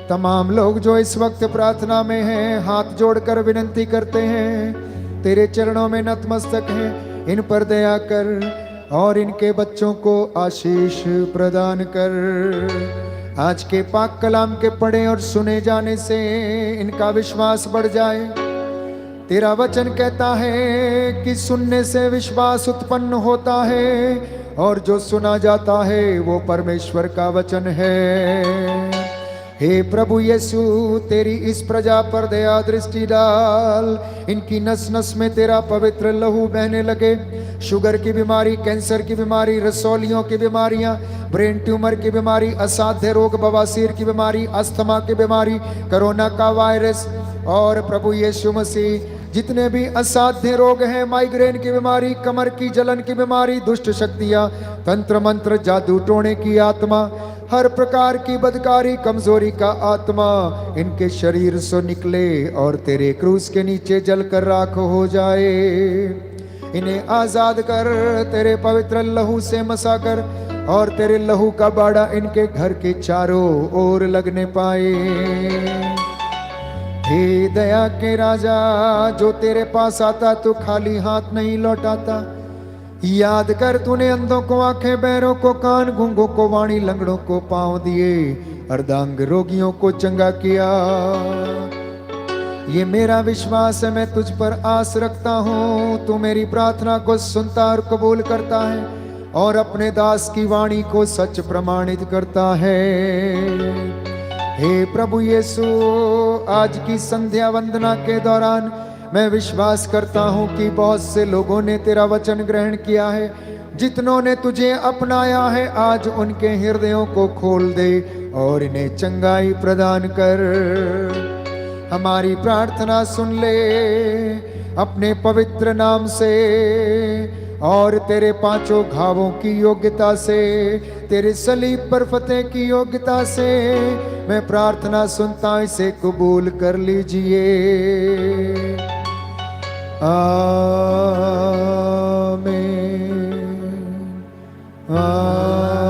तमाम लोग जो इस वक्त प्रार्थना में हैं, हाथ जोड़कर विनती करते हैं, तेरे चरणों में नतमस्तक हैं, इन पर दया कर और इनके बच्चों को आशीष प्रदान कर। आज के पाक कलाम के पढ़े और सुने जाने से इनका विश्वास बढ़ जाए। तेरा वचन कहता है कि सुनने से विश्वास उत्पन्न होता है और जो सुना जाता है वो परमेश्वर का वचन है। हे प्रभु यीशु, तेरी इस प्रजा पर दया दृष्टि डाल। इनकी नस नस में तेरा पवित्र लहू बहने लगे। शुगर की बीमारी, कैंसर की बीमारी, रसौलियों की बीमारियां, ब्रेन ट्यूमर की बीमारी, असाध्य रोग, बवासीर की बीमारी, अस्थमा की बीमारी, कोरोना का वायरस और प्रभु यीशु मसीह जितने भी असाध्य रोग हैं, माइग्रेन की बीमारी, कमर की जलन की बीमारी, दुष्ट शक्तियां, तंत्र मंत्र, जादू टोने की आत्मा, हर प्रकार की बदकारी, कमजोरी का आत्मा इनके शरीर से निकले और तेरे क्रूस के नीचे जलकर राख हो जाए। इन्हें आजाद कर, तेरे पवित्र लहू से मसा कर और तेरे लहू का बाड़ा इनके घर के चारों ओर लगने पाए। हे दया के राजा, जो तेरे पास आता तो खाली हाथ नहीं लौटाता। याद कर, तूने अंधों को आंखें, बहरों को कान, गूंगों को वाणी, लंगड़ों को पांव दिए, अर्धांग रोगियों को चंगा किया। ये मेरा विश्वास है, मैं तुझ पर आस रखता हूँ। तू मेरी प्रार्थना को सुनता और कबूल करता है और अपने दास की वाणी को सच प्रमाणित करता है। हे प्रभु यीशु, आज की संध्या वंदना के दौरान मैं विश्वास करता हूं कि बहुत से लोगों ने तेरा वचन ग्रहण किया है। जितनों ने तुझे अपनाया है, आज उनके हृदयों को खोल दे और इन्हें चंगाई प्रदान कर। हमारी प्रार्थना सुन ले अपने पवित्र नाम से और तेरे 5 घावों की योग्यता से, तेरे सलीब पर फतेह की योग्यता से मैं प्रार्थना सुनता, इसे कबूल कर लीजिए। आमीन, आमीन।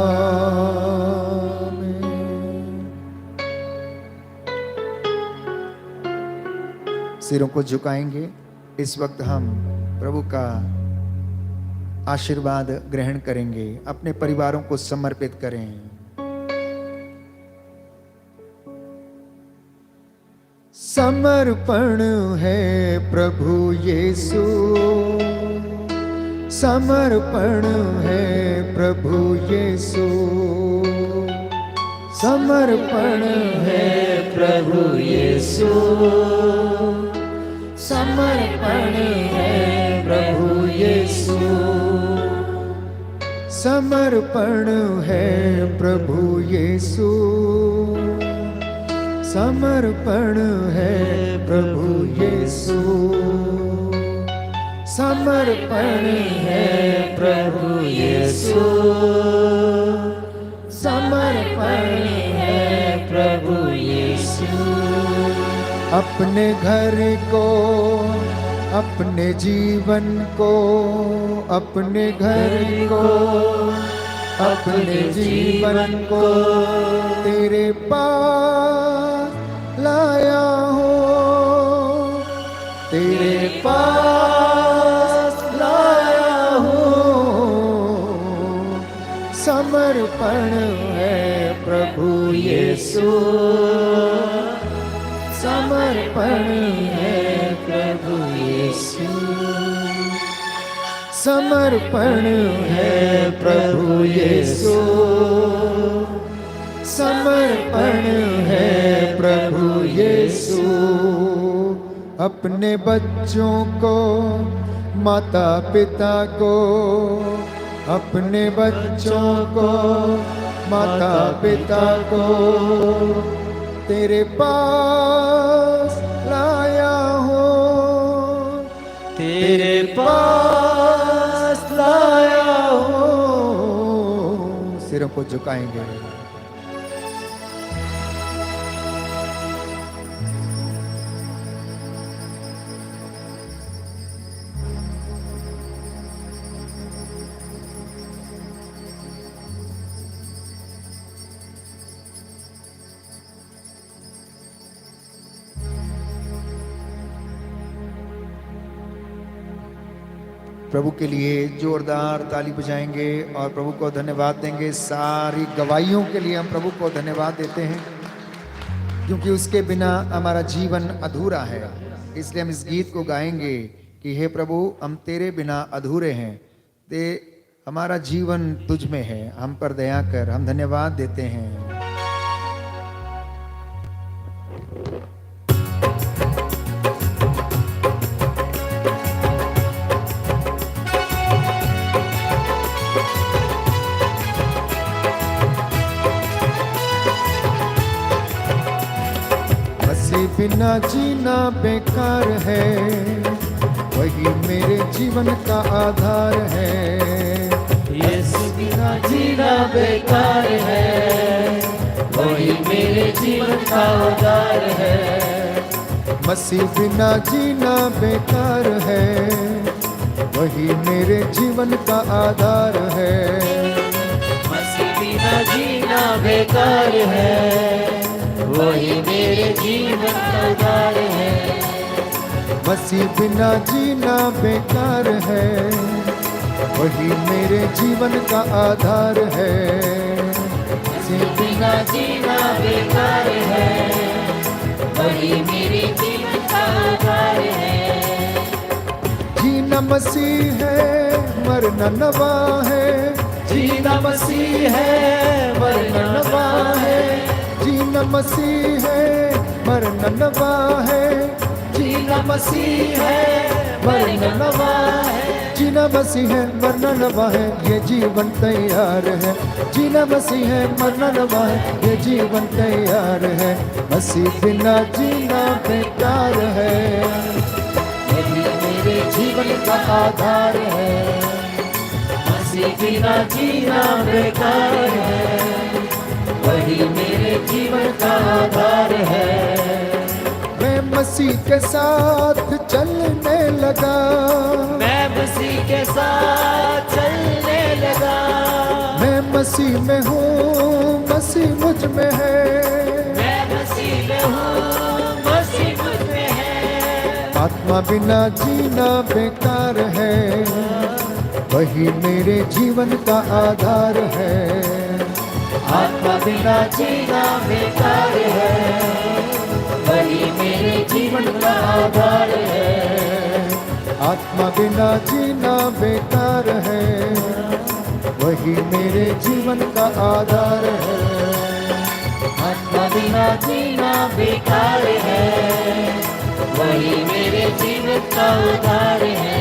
सिरों को झुकाएंगे। इस वक्त हम प्रभु का आशीर्वाद ग्रहण करेंगे। अपने परिवारों को समर्पित करें। समर्पण है प्रभु यीशु, समर्पण है प्रभु यीशु, समर्पण है प्रभु यीशु, समर्पण है प्रभु यीशु, समर्पण है प्रभु यीशु, समर्पण है प्रभु यीशु, समर्पण है प्रभु यीशु, समर्पण है प्रभु यीशु। अपने घर को, अपने जीवन को, अपने घर को, अपने जीवन को तेरे पास लाया हूँ, तेरे पास लाया हूँ। समर्पण है प्रभु यीशु, समर्पण है प्रभु यीशु, समर्पण है प्रभु यीशु, समर्पण है प्रभु यीशु। अपने बच्चों को, माता पिता को, अपने बच्चों को, माता पिता को तेरे पास लाया हूँ, तेरे पास लाया हूँ। सिरों को झुकाएंगे। प्रभु के लिए जोरदार ताली बजाएंगे और प्रभु को धन्यवाद देंगे। सारी गवाहियों के लिए हम प्रभु को धन्यवाद देते हैं, क्योंकि उसके बिना हमारा जीवन अधूरा है। इसलिए हम इस गीत को गाएंगे कि हे प्रभु, हम तेरे बिना अधूरे हैं, ते हमारा जीवन तुझ में है, हम पर दया कर। हम धन्यवाद देते हैं। बिना जीना बेकार है, वही मेरे जीवन का आधार है। यीशु बिना जीना बेकार है, वही मेरे जीवन का आधार है। मसीह बिना जीना बेकार है, वही मेरे जीवन का आधार है। मसीह बिना जीना बेकार है, वही मेरे जीवन का आधार है। मसीह बिना जीना बेकार है, वही मेरे जीवन का आधार है। मसीह बिना जीना बेकार है, वही मेरे जीवन का आधार है। जीना मसीह है, मरना नवा है। जीना मसीह है, मरना नवा है। जीना मसीह है, मरना नवा है। जीना मसीह है, मरना नवा है। जीना मसीह है, मरना नवा है, ये जीवन तैयार है। जीना मसीह है, मरना नवा है, ये जीवन तैयार है। मसीह बिना जीना बेकार है, वही मेरे जीवन का आधार है। मसीह बिना जीना बेकार है, वही मेरे जीवन का आधार है। मैं मसीह के साथ चलने लगा, मैं मसीह के साथ चलने लगा। मैं मसीह में हूँ, मसीह मुझ में है। मैं मसीह में हूँ, मसीह मुझ में है। आत्मा बिना जीना बेकार है, वही मेरे जीवन का आधार है। आत्मा बिना जीना बेकार है, वही मेरे जीवन का आधार है। आत्मा बिना जीना बेकार है, वही मेरे जीवन का आधार है। आत्मा बिना जीना बेकार है, वही मेरे जीवन का आधार है।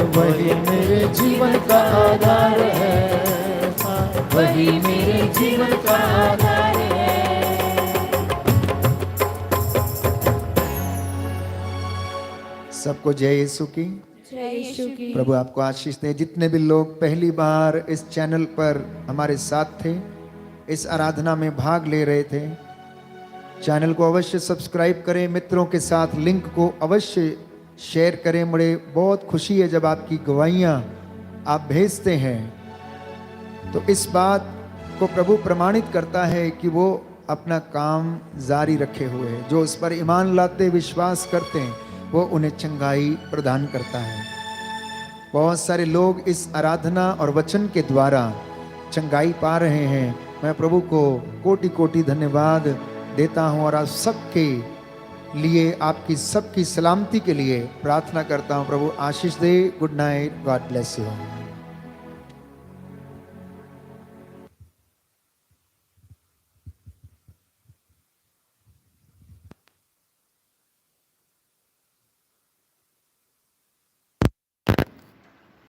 वही मेरे जीवन का आधार है, वही मेरे जीवन का आधार है। सबको जय यीशु की। जय यीशु की। प्रभु आपको आशीष दे। जितने भी लोग पहली बार इस चैनल पर हमारे साथ थे, इस आराधना में भाग ले रहे थे, चैनल को अवश्य सब्सक्राइब करें, मित्रों के साथ लिंक को अवश्य शेयर करें। मुझे बहुत खुशी है जब आपकी गवाहियाँ आप भेजते हैं, तो इस बात को प्रभु प्रमाणित करता है कि वो अपना काम जारी रखे हुए है। जो उस पर ईमान लाते विश्वास करते हैं, वो उन्हें चंगाई प्रदान करता है। बहुत सारे लोग इस आराधना और वचन के द्वारा चंगाई पा रहे हैं। मैं प्रभु को कोटि कोटि धन्यवाद देता हूँ और आप सबके लिए, आपकी सबकी सलामती के लिए प्रार्थना करता हूँ। प्रभु आशीष दे। Good night, God bless you.